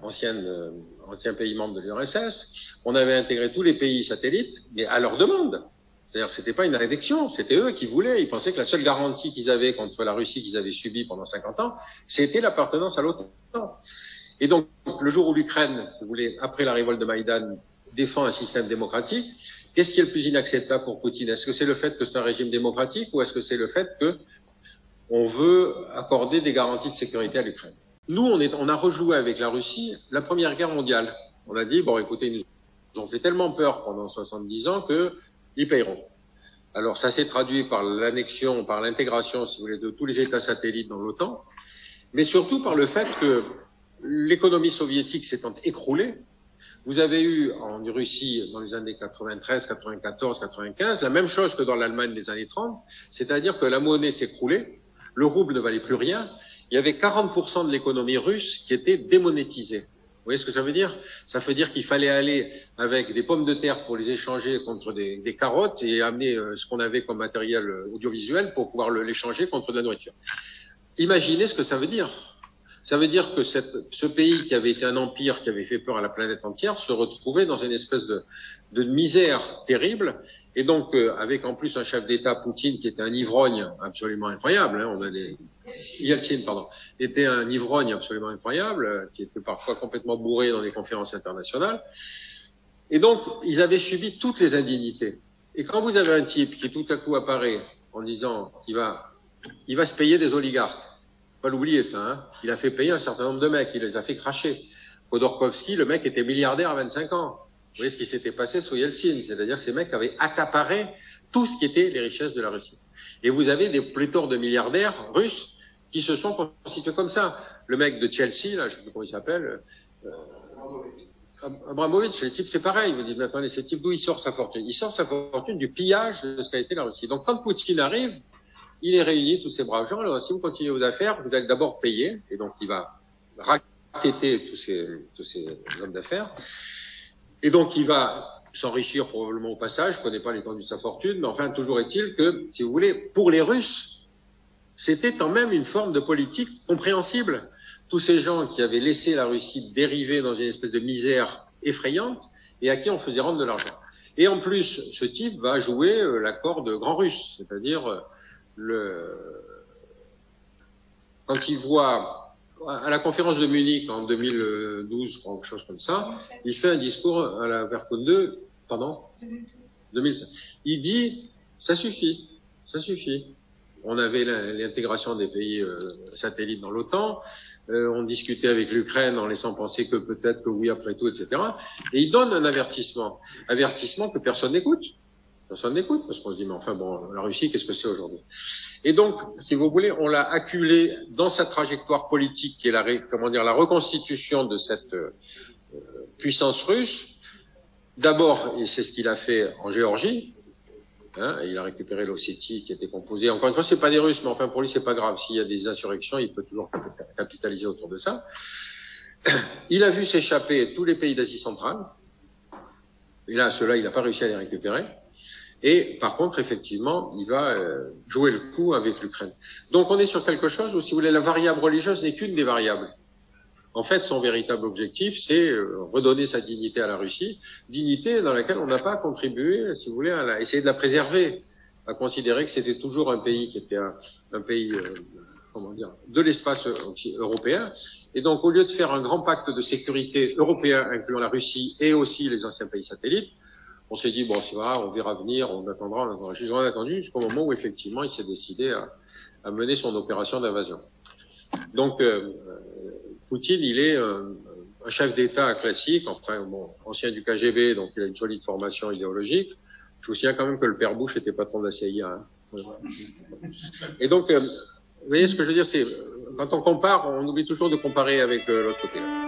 [SPEAKER 5] anciens pays membres de l'URSS, on avait intégré tous les pays satellites, mais à leur demande. C'est-à-dire, c'était pas une annexion, c'était eux qui voulaient. Ils pensaient que la seule garantie qu'ils avaient contre la Russie qu'ils avaient subie pendant 50 ans, c'était l'appartenance à l'OTAN. Et donc, le jour où l'Ukraine, si vous voulez, après la révolte de Maïdan, défend un système démocratique, qu'est-ce qui est le plus inacceptable pour Poutine? Est-ce que c'est le fait que c'est un régime démocratique ou est-ce que c'est le fait que on veut accorder des garanties de sécurité à l'Ukraine? Nous, on a rejoué avec la Russie la Première Guerre mondiale. On a dit, bon, écoutez, ils nous ont fait tellement peur pendant 70 ans qu'ils paieront. Alors, ça s'est traduit par l'annexion, par l'intégration, si vous voulez, de tous les États satellites dans l'OTAN, mais surtout par le fait que l'économie soviétique s'étant écroulée, vous avez eu en Russie, dans les années 93, 94, 95, la même chose que dans l'Allemagne des années 30, c'est-à-dire que la monnaie s'écroulait, le rouble ne valait plus rien, il y avait 40% de l'économie russe qui était démonétisée. Vous voyez ce que ça veut dire? Ça veut dire qu'il fallait aller avec des pommes de terre pour les échanger contre des carottes et amener ce qu'on avait comme matériel audiovisuel pour pouvoir l'échanger contre de la nourriture. Imaginez ce que ça veut dire. Ça veut dire que ce pays qui avait été un empire, qui avait fait peur à la planète entière, se retrouvait dans une espèce de misère terrible. Et donc, avec en plus un chef d'État, Poutine, qui était un ivrogne absolument incroyable, hein, Yeltsin, pardon, était un ivrogne absolument incroyable, qui était parfois complètement bourré dans les conférences internationales. Et donc, ils avaient subi toutes les indignités. Et quand vous avez un type qui tout à coup apparaît en disant qu'il il va se payer des oligarques, pas l'oublier ça, hein. Il a fait payer un certain nombre de mecs, il les a fait cracher. Khodorkovsky, le mec était milliardaire à 25 ans. Vous voyez ce qui s'était passé sous Yeltsin, c'est-à-dire ces mecs avaient accaparé tout ce qui était les richesses de la Russie. Et vous avez des pléthores de milliardaires russes qui se sont constitués comme ça. Le mec de Chelsea, là, je ne sais plus comment il s'appelle, Abramovich, le type c'est pareil, vous dites, mais attendez, ce type d'où il sort sa fortune? Il sort sa fortune du pillage de ce qu'a été la Russie. Donc quand Poutine arrive, il est réuni, tous ces braves gens. Alors, si vous continuez vos affaires, vous allez d'abord payer, et donc il va racketter tous ces hommes d'affaires, et donc il va s'enrichir probablement au passage. Je ne connais pas l'étendue de sa fortune, mais enfin, toujours est-il que, si vous voulez, pour les Russes, c'était quand même une forme de politique compréhensible. Tous ces gens qui avaient laissé la Russie dériver dans une espèce de misère effrayante, et à qui on faisait rendre de l'argent. Et en plus, ce type va jouer l'accord de grand russe, c'est-à-dire quand il voit à la conférence de Munich en 2012, je crois, quelque chose comme ça, il fait un discours à la Vercon 2, pardon, 2005. Il dit, ça suffit. On avait l'intégration des pays satellites dans l'OTAN, on discutait avec l'Ukraine en laissant penser que peut-être que oui après tout, etc. Et il donne un avertissement que personne n'écoute. Personne n'écoute, parce qu'on se dit, mais enfin bon, la Russie, qu'est-ce que c'est aujourd'hui? Et donc, si vous voulez, on l'a acculé dans sa trajectoire politique, qui est la reconstitution de cette puissance russe. D'abord, et c'est ce qu'il a fait en Géorgie, hein, il a récupéré l'Ossétie qui était composée. Encore une fois, c'est pas des Russes, mais enfin pour lui, c'est pas grave. S'il y a des insurrections, il peut toujours capitaliser autour de ça. Il a vu s'échapper tous les pays d'Asie centrale. Et là, ceux-là, il n'a pas réussi à les récupérer. Et par contre, effectivement, il va jouer le coup avec l'Ukraine. Donc on est sur quelque chose où, si vous voulez, la variable religieuse n'est qu'une des variables. En fait, son véritable objectif, c'est redonner sa dignité à la Russie, dignité dans laquelle on n'a pas contribué, si vous voulez, à essayer de la préserver, à considérer que c'était toujours un pays qui était un pays de l'espace européen. Et donc, au lieu de faire un grand pacte de sécurité européen, incluant la Russie et aussi les anciens pays satellites, on s'est dit, bon, c'est vrai, on verra venir, on attendra. On a attendu jusqu'au moment où, effectivement, il s'est décidé à mener son opération d'invasion. Donc, Poutine, il est un chef d'État classique, enfin, bon, ancien du KGB, donc il a une solide formation idéologique. Je vous souviens quand même que le père Bush était patron de la CIA. Hein. Et donc, vous voyez ce que je veux dire, c'est quand on compare, on oublie toujours de comparer avec l'autre côté. Là.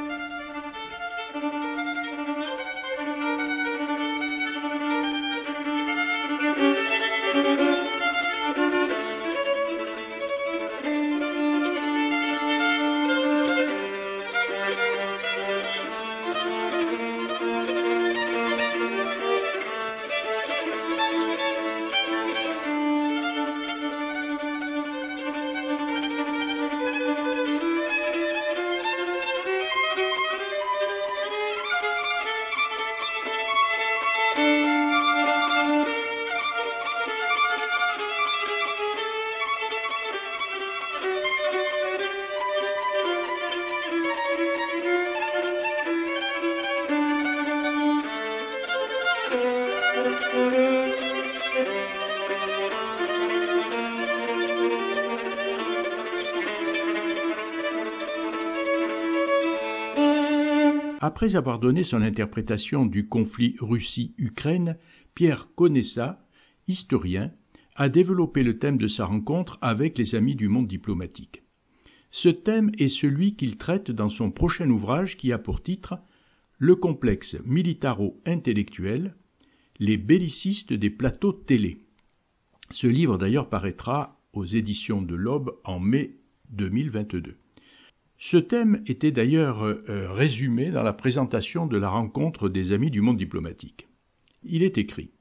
[SPEAKER 1] Après avoir donné son interprétation du conflit Russie-Ukraine, Pierre Conessa, historien, a développé le thème de sa rencontre avec les amis du monde diplomatique. Ce thème est celui qu'il traite dans son prochain ouvrage qui a pour titre « Le complexe militaro-intellectuel, les bellicistes des plateaux télé ». Ce livre d'ailleurs paraîtra aux éditions de l'Aube en mai 2022. Ce thème était d'ailleurs résumé dans la présentation de la rencontre des amis du monde diplomatique. Il est écrit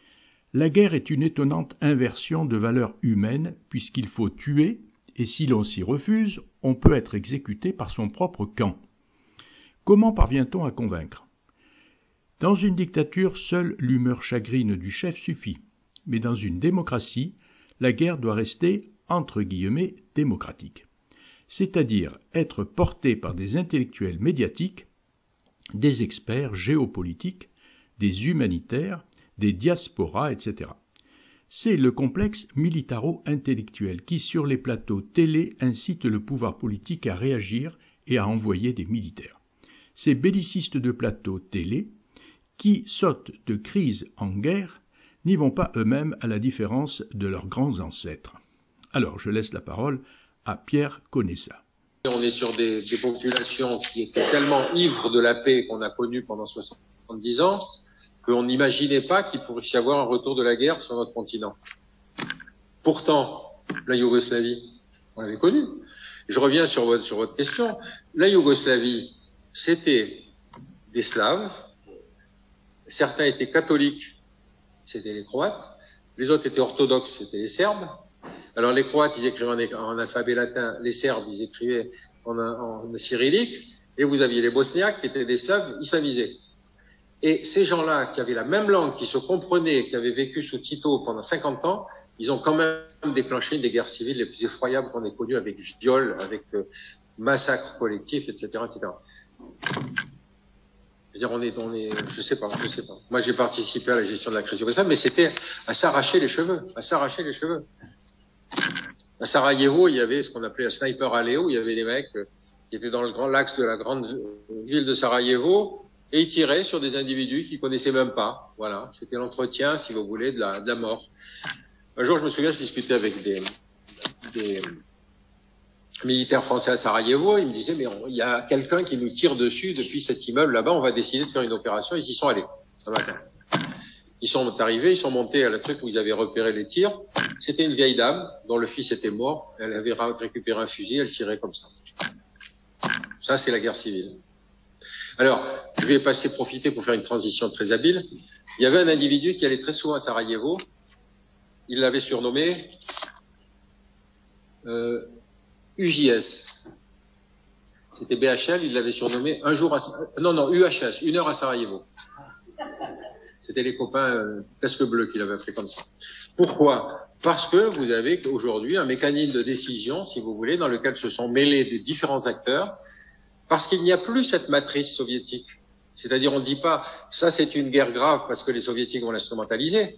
[SPEAKER 1] « La guerre est une étonnante inversion de valeurs humaines puisqu'il faut tuer et si l'on s'y refuse, on peut être exécuté par son propre camp. Comment parvient-on à convaincre ? Dans une dictature, seule l'humeur chagrine du chef suffit, mais dans une démocratie, la guerre doit rester entre guillemets démocratique. C'est-à-dire être porté par des intellectuels médiatiques, des experts géopolitiques, des humanitaires, des diasporas, etc. C'est le complexe militaro-intellectuel qui, sur les plateaux télé, incite le pouvoir politique à réagir et à envoyer des militaires. Ces bellicistes de plateau télé, qui sautent de crise en guerre, n'y vont pas eux-mêmes à la différence de leurs grands ancêtres. Alors, je laisse la parole à Pierre Conessa.
[SPEAKER 5] On est sur des populations qui étaient tellement ivres de la paix qu'on a connue pendant 70 ans qu'on n'imaginait pas qu'il pourrait y avoir un retour de la guerre sur notre continent. Pourtant, la Yougoslavie, on l'avait connue. Je reviens sur votre question. La Yougoslavie, c'était des Slaves. Certains étaient catholiques, c'était les Croates. Les autres étaient orthodoxes, c'était les Serbes. Alors les Croates, ils écrivaient en alphabet latin, les Serbes, ils écrivaient en cyrillique, et vous aviez les Bosniaques qui étaient des Slaves islamisés. Et ces gens-là, qui avaient la même langue, qui se comprenaient, qui avaient vécu sous Tito pendant 50 ans, ils ont quand même déclenché une des guerres civiles les plus effroyables qu'on ait connues, avec viols, avec massacres collectifs, etc., etc. Je veux dire, je sais pas. Moi, j'ai participé à la gestion de la crise yougoslave, mais c'était à s'arracher les cheveux. À Sarajevo, il y avait ce qu'on appelait la sniper alley, où il y avait des mecs qui étaient dans le grand axe de la grande ville de Sarajevo, et ils tiraient sur des individus qu'ils connaissaient même pas. Voilà. C'était l'entretien, si vous voulez, de la mort. Un jour, je me souviens, je discutais avec des militaires français à Sarajevo, ils me disaient, mais il y a quelqu'un qui nous tire dessus depuis cet immeuble là-bas, on va décider de faire une opération. Ils y sont allés, ce matin. Ils sont arrivés, ils sont montés à la truc où ils avaient repéré les tirs. C'était une vieille dame dont le fils était mort. Elle avait récupéré un fusil, elle tirait comme ça. Ça, c'est la guerre civile. Alors, je vais profiter pour faire une transition très habile. Il y avait un individu qui allait très souvent à Sarajevo. Il l'avait surnommé UJS. C'était BHL, il l'avait surnommé UHS, une heure à Sarajevo. C'était les copains casque bleu qui l'avaient fait comme ça. Pourquoi ? Parce que vous avez aujourd'hui un mécanisme de décision, si vous voulez, dans lequel se sont mêlés de différents acteurs, parce qu'il n'y a plus cette matrice soviétique. C'est-à-dire, on ne dit pas, ça c'est une guerre grave parce que les soviétiques vont l'instrumentaliser.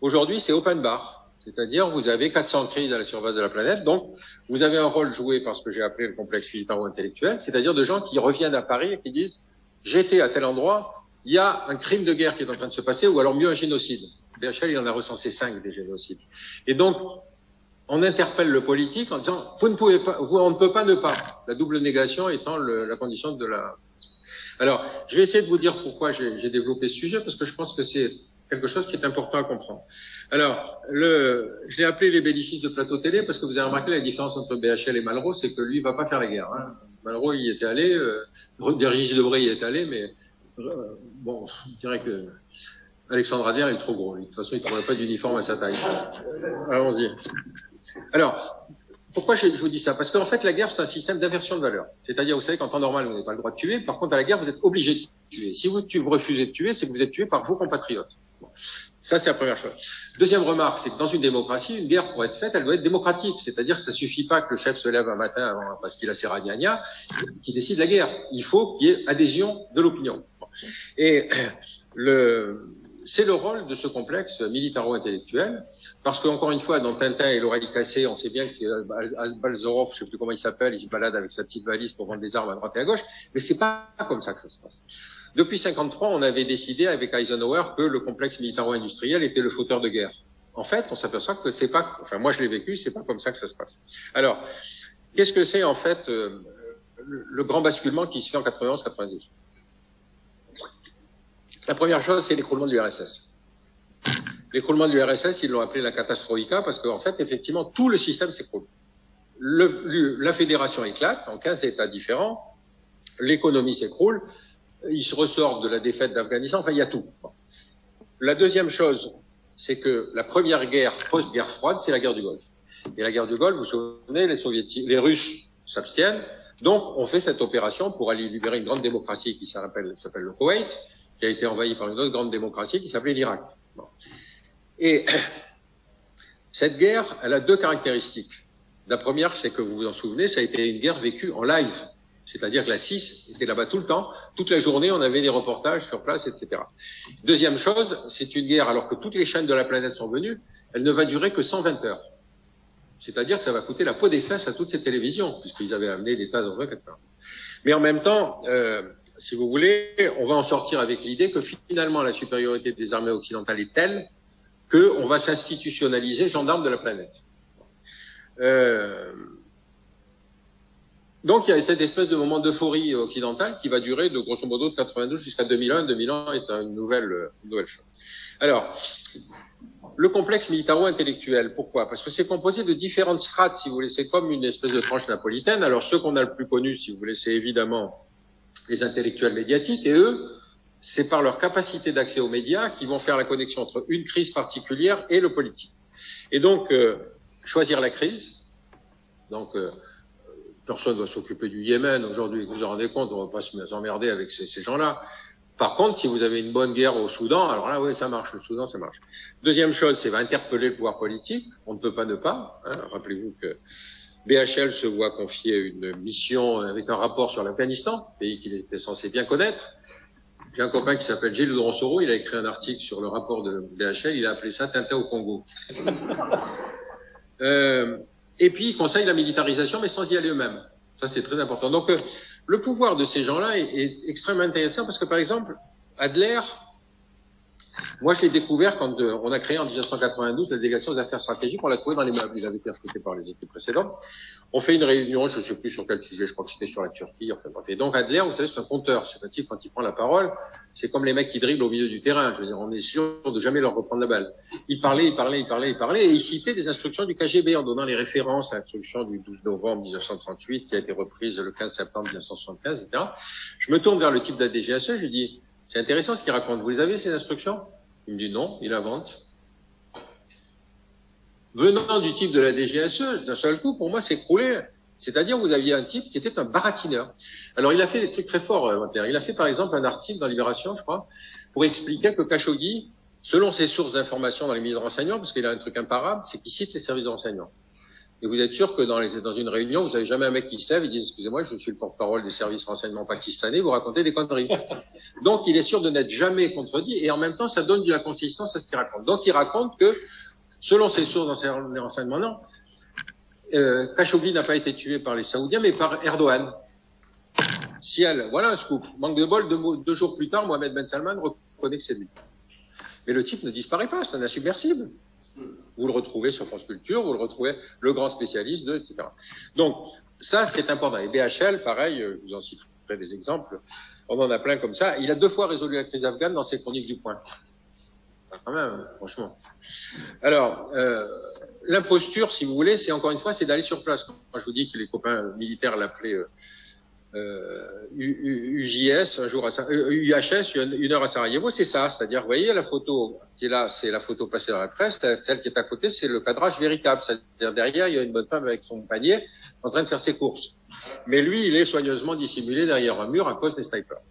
[SPEAKER 5] Aujourd'hui, c'est open bar. C'est-à-dire, vous avez 400 crises à la surface de la planète, donc vous avez un rôle joué par ce que j'ai appelé le complexe militaro-intellectuel, c'est-à-dire de gens qui reviennent à Paris et qui disent « J'étais à tel endroit, il y a un crime de guerre qui est en train de se passer, ou alors mieux un génocide. » BHL, il en a recensé 5 des génocides. Et donc, on interpelle le politique en disant « Vous ne pouvez pas, on ne peut pas ne pas », la double négation étant la condition de la... Alors, je vais essayer de vous dire pourquoi j'ai développé ce sujet, parce que je pense que c'est quelque chose qui est important à comprendre. Alors, je l'ai appelé les bellicistes de plateau télé, parce que vous avez remarqué la différence entre BHL et Malraux, c'est que lui, il va pas faire la guerre. Hein. Malraux, il y était allé, Régis Debray y est allé, mais bon, je dirais que Alexandre Ader, il est trop gros, lui. De toute façon, il ne trouverait pas d'uniforme à sa taille. Allons-y. Alors, pourquoi je vous dis ça? Parce qu'en fait, la guerre, c'est un système d'inversion de valeur. C'est-à-dire, vous savez qu'en temps normal, vous n'avez pas le droit de tuer. Par contre, à la guerre, vous êtes obligé de tuer. Si vous refusez de tuer, c'est que vous êtes tué par vos compatriotes. Bon. Ça, c'est la première chose. Deuxième remarque, c'est que dans une démocratie, une guerre, pour être faite, elle doit être démocratique. C'est-à-dire que ça suffit pas que le chef se lève un matin parce qu'il a ses ragnagnas, qui décide la guerre. Il faut qu'il y ait adhésion de l'opinion. Bon. Et c'est le rôle de ce complexe militaro-intellectuel, parce qu'encore une fois, dans Tintin et l'oreille cassée, on sait bien que Balzorov, je ne sais plus comment il s'appelle, il se balade avec sa petite valise pour vendre des armes à droite et à gauche, mais c'est pas comme ça que ça se passe. Depuis 1953, on avait décidé avec Eisenhower que le complexe militaro-industriel était le fauteur de guerre. En fait, on s'aperçoit que c'est pas, enfin moi je l'ai vécu, c'est pas comme ça que ça se passe. Alors, qu'est-ce que c'est en fait le grand basculement qui se fait en 91-92? La première chose, c'est l'écroulement de l'URSS. L'écroulement de l'URSS, ils l'ont appelé la catastrophica parce qu'en fait, effectivement, tout le système s'écroule. La fédération éclate en 15 États différents, l'économie s'écroule, ils se ressortent de la défaite d'Afghanistan, enfin, il y a tout. La deuxième chose, c'est que la première guerre, post-guerre froide, c'est la guerre du Golfe. Et la guerre du Golfe, vous vous souvenez, les Russes s'abstiennent, donc on fait cette opération pour aller libérer une grande démocratie qui s'appelle le Koweït, qui a été envahi par une autre grande démocratie qui s'appelait l'Irak. Bon. Et cette guerre, elle a deux caractéristiques. La première, c'est que vous vous en souvenez, ça a été une guerre vécue en live. C'est-à-dire que la CIS était là-bas tout le temps. Toute la journée, on avait des reportages sur place, etc. Deuxième chose, c'est une guerre, alors que toutes les chaînes de la planète sont venues, elle ne va durer que 120 heures. C'est-à-dire que ça va coûter la peau des fesses à toutes ces télévisions, puisqu'ils avaient amené des tas d'hommes, etc. Mais en même temps, si vous voulez, on va en sortir avec l'idée que finalement la supériorité des armées occidentales est telle qu'on va s'institutionnaliser gendarme de la planète. Donc il y a cette espèce de moment d'euphorie occidentale qui va durer de grosso modo de 92 jusqu'à 2001. 2001 est une nouvelle chose. Alors, le complexe militaro-intellectuel, pourquoi? Parce que c'est composé de différentes strates, si vous voulez, c'est comme une espèce de tranche napolitaine. Alors ceux qu'on a le plus connus, si vous voulez, c'est évidemment les intellectuels médiatiques, et eux, c'est par leur capacité d'accès aux médias qu'ils vont faire la connexion entre une crise particulière et le politique. Et donc, choisir la crise, donc personne ne va s'occuper du Yémen aujourd'hui, vous vous en rendez compte, on ne va pas s'emmerder avec ces gens-là. Par contre, si vous avez une bonne guerre au Soudan, alors là, oui, ça marche, le Soudan, ça marche. Deuxième chose, c'est va interpeller le pouvoir politique, on ne peut pas ne pas, hein. Rappelez-vous que BHL se voit confier une mission avec un rapport sur l'Afghanistan, pays qu'il était censé bien connaître. J'ai un copain qui s'appelle Gilles Dronsoro, il a écrit un article sur le rapport de BHL, il a appelé ça Tintin au Congo. Et puis, il conseille la militarisation, mais sans y aller eux-mêmes. Ça, c'est très important. Donc, le pouvoir de ces gens-là est extrêmement intéressant parce que, par exemple, Adler, moi, je l'ai découvert quand on a créé en 1992 la délégation des affaires stratégiques. On l'a trouvé dans les meubles. Il avait été recruté par les équipes précédentes. On fait une réunion, je ne sais plus sur quel sujet, je crois que c'était sur la Turquie. Enfin, bref. Et donc, Adler, vous savez, c'est un conteur. C'est un type, quand il prend la parole, c'est comme les mecs qui dribblent au milieu du terrain. Je veux dire, on est sûr de jamais leur reprendre la balle. Il parlait, et il citait des instructions du KGB en donnant les références à l'instruction du 12 novembre 1938 qui a été reprise le 15 septembre 1975, etc. Je me tourne vers le type de la DGSE, je lui dis, c'est intéressant ce qu'il raconte. Vous les avez, ces instructions? Il me dit non, il invente. Venant du type de la DGSE, d'un seul coup, pour moi, c'est écroulé. C'est-à-dire, vous aviez un type qui était un baratineur. Alors, il a fait des trucs très forts, il a fait, par exemple, un article dans Libération, je crois, pour expliquer que Khashoggi, selon ses sources d'information dans les milieux de renseignement, parce qu'il a un truc imparable, c'est qu'il cite les services de renseignement. Et vous êtes sûr que dans une réunion, vous n'avez jamais un mec qui se lève et dit « Excusez-moi, je suis le porte-parole des services de renseignement pakistanais, vous racontez des conneries. » Donc, il est sûr de n'être jamais contredit et en même temps, ça donne de la consistance à ce qu'il raconte. Donc, il raconte que Selon ses sources dans les renseignements, non. Khashoggi n'a pas été tué par les Saoudiens, mais par Erdogan. Ciel, voilà un scoop. Manque de bol, 2 jours plus tard, Mohamed Ben Salman reconnaît que c'est lui. Mais le type ne disparaît pas, c'est un insubmersible. Vous le retrouvez sur France Culture, vous le retrouvez, le grand spécialiste de, etc. Donc, ça, c'est important. Et BHL, pareil, je vous en citerai des exemples. On en a plein comme ça. Il a 2 fois résolu la crise afghane dans ses chroniques du Point. Quand même, franchement. Alors, l'imposture, si vous voulez, c'est encore une fois, c'est d'aller sur place. Moi, je vous dis que les copains militaires l'appelaient UJS, un jour à UHS, une heure à Sarajevo, c'est ça. C'est-à-dire, vous voyez, la photo qui est là, c'est la photo passée dans la presse. Celle qui est à côté, c'est le cadrage véritable. C'est-à-dire, derrière, il y a une bonne femme avec son panier en train de faire ses courses. Mais lui, il est soigneusement dissimulé derrière un mur à cause des snipers.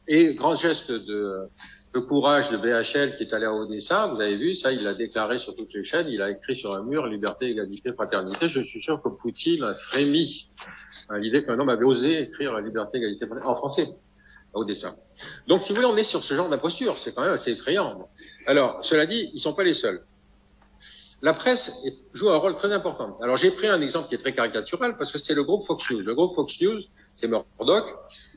[SPEAKER 5] Et grand geste de courage de BHL qui est allé à Odessa, vous avez vu, ça, il l'a déclaré sur toutes les chaînes, il a écrit sur un mur, liberté, égalité, fraternité. Je suis sûr que Poutine a frémi à l'idée qu'un homme avait osé écrire la liberté, égalité, fraternité, en français, à Odessa. Donc, si vous voulez, on est sur ce genre d'imposture, c'est quand même assez effrayant. Alors, cela dit, ils sont pas les seuls. La presse joue un rôle très important. Alors, j'ai pris un exemple qui est très caricatural parce que c'est le groupe Fox News. Le groupe Fox News, c'est Murdoch.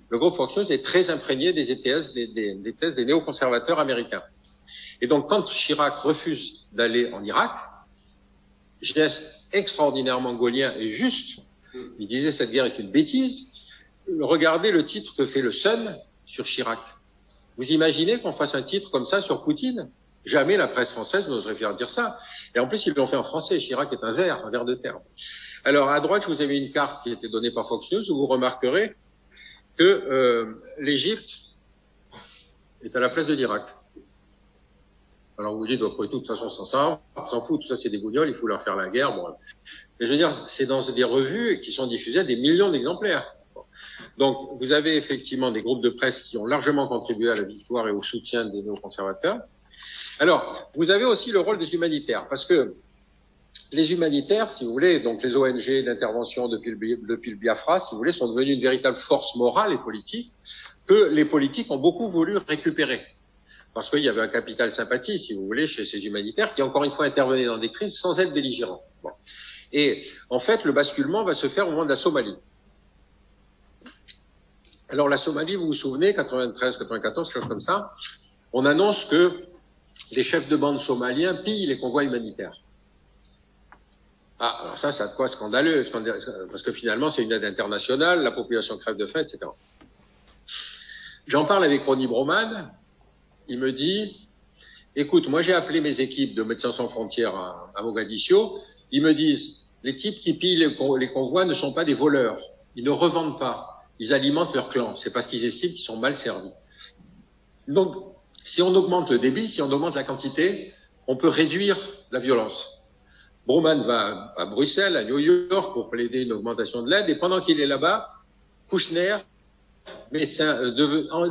[SPEAKER 5] Le groupe Fox News est très imprégné des thèses des néoconservateurs américains. Et donc, quand Chirac refuse d'aller en Irak, geste extraordinairement gaulien et juste, il disait cette guerre est une bêtise, regardez le titre que fait le Sun sur Chirac. Vous imaginez qu'on fasse un titre comme ça sur Poutine? Jamais la presse française n'oserait faire dire ça. Et en plus, ils l'ont fait en français. Chirac est un ver de terre. Alors, à droite, je vous avez une carte qui a été donnée par Fox News où vous remarquerez que l'Égypte est à la place de l'Irak. Alors vous vous dites, après tout, de toute façon, on s'en fout, tout ça c'est des bougnoles, il faut leur faire la guerre. Bon. Mais je veux dire, c'est dans des revues qui sont diffusées à des millions d'exemplaires. Donc vous avez effectivement des groupes de presse qui ont largement contribué à la victoire et au soutien des néoconservateurs. Alors, vous avez aussi le rôle des humanitaires, parce que les humanitaires, si vous voulez, donc les ONG d'intervention depuis le Biafra, si vous voulez, sont devenus une véritable force morale et politique que les politiques ont beaucoup voulu récupérer. Parce qu'il y avait un capital sympathie, si vous voulez, chez ces humanitaires qui, encore une fois, intervenaient dans des crises sans être belligérants. Bon. Et en fait, le basculement va se faire au moment de la Somalie. Alors la Somalie, vous vous souvenez, 93, 94, quelque chose comme ça, on annonce que les chefs de bande somaliens pillent les convois humanitaires. Ah, alors ça a de quoi scandaleux, parce que finalement, c'est une aide internationale, la population crève de faim, etc. J'en parle avec Ronnie Broman, il me dit, écoute, moi j'ai appelé mes équipes de Médecins sans frontières à Mogadiscio, ils me disent, les types qui pillent les convois ne sont pas des voleurs, ils ne revendent pas, ils alimentent leur clan, c'est parce qu'ils estiment qu'ils sont mal servis. Donc, si on augmente le débit, si on augmente la quantité, on peut réduire la violence. Broman va à Bruxelles, à New York, pour plaider une augmentation de l'aide, et pendant qu'il est là-bas, Kouchner, médecin,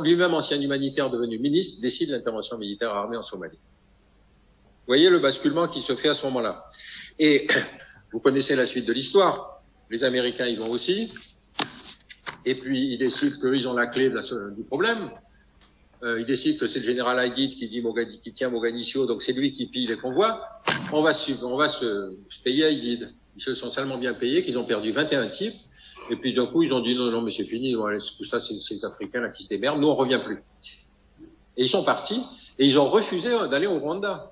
[SPEAKER 5] lui-même ancien humanitaire devenu ministre, décide l'intervention militaire armée en Somalie. Vous voyez le basculement qui se fait à ce moment-là. Et vous connaissez la suite de l'histoire. Les Américains y vont aussi. Et puis ils décident qu'ils ont la clé du problème. Ils décident que c'est le général Aïdid qui tient Mogadiscio, donc c'est lui qui pille les convois. On va se payer Aïdid. Ils se sont tellement bien payés qu'ils ont perdu 21 types. Et puis d'un coup, ils ont dit non, mais c'est fini, tout ça, c'est les Africains là qui se démerdent, nous on revient plus. Et ils sont partis, et ils ont refusé d'aller au Rwanda.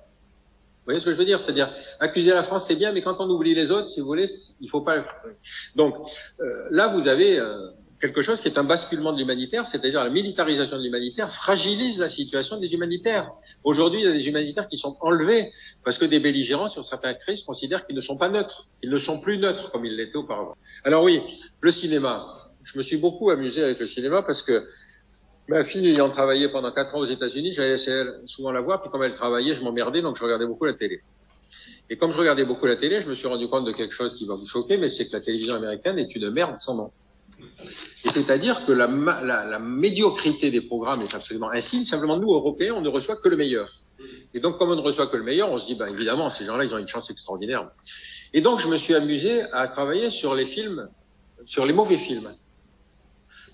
[SPEAKER 5] Vous voyez ce que je veux dire? C'est-à-dire, accuser la France, c'est bien, mais quand on oublie les autres, si vous voulez, il faut pas... Donc, là, vous avez quelque chose qui est un basculement de l'humanitaire, c'est-à-dire la militarisation de l'humanitaire fragilise la situation des humanitaires. Aujourd'hui, il y a des humanitaires qui sont enlevés parce que des belligérants sur certaines crises considèrent qu'ils ne sont pas neutres. Ils ne sont plus neutres comme ils l'étaient auparavant. Alors oui, le cinéma. Je me suis beaucoup amusé avec le cinéma parce que ma fille ayant travaillé pendant 4 ans aux États-Unis, j'allais souvent la voir, puis comme elle travaillait, je m'emmerdais, donc je regardais beaucoup la télé. Et comme je regardais beaucoup la télé, je me suis rendu compte de quelque chose qui va vous choquer, mais c'est que la télévision américaine est une merde sans nom. Et c'est-à-dire que la médiocrité des programmes est absolument insigne. Simplement, nous, Européens, on ne reçoit que le meilleur. Et donc, comme on ne reçoit que le meilleur, on se dit, évidemment, ces gens-là, ils ont une chance extraordinaire. Et donc, je me suis amusé à travailler sur les films, sur les mauvais films.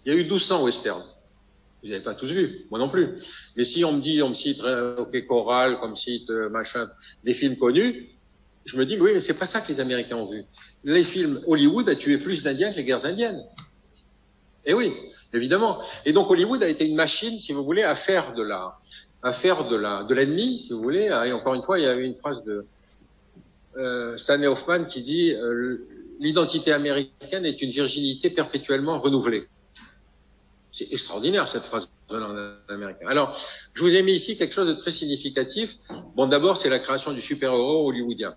[SPEAKER 5] Il y a eu 1200 westerns. Vous n'avez pas tous vu, moi non plus. Mais si on me cite OK Corral, comme cite machin, des films connus, je me dis, oui, mais c'est pas ça que les Américains ont vu. Les films, Hollywood a tué plus d'Indiens que les guerres indiennes. Et oui, évidemment. Et donc Hollywood a été une machine, si vous voulez, à faire de l'ennemi, si vous voulez. Et encore une fois, il y avait une phrase de Stanley Hoffman qui dit l'identité américaine est une virginité perpétuellement renouvelée. C'est extraordinaire cette phrase en américain. Alors, je vous ai mis ici quelque chose de très significatif. Bon, d'abord, c'est la création du super-héros hollywoodien.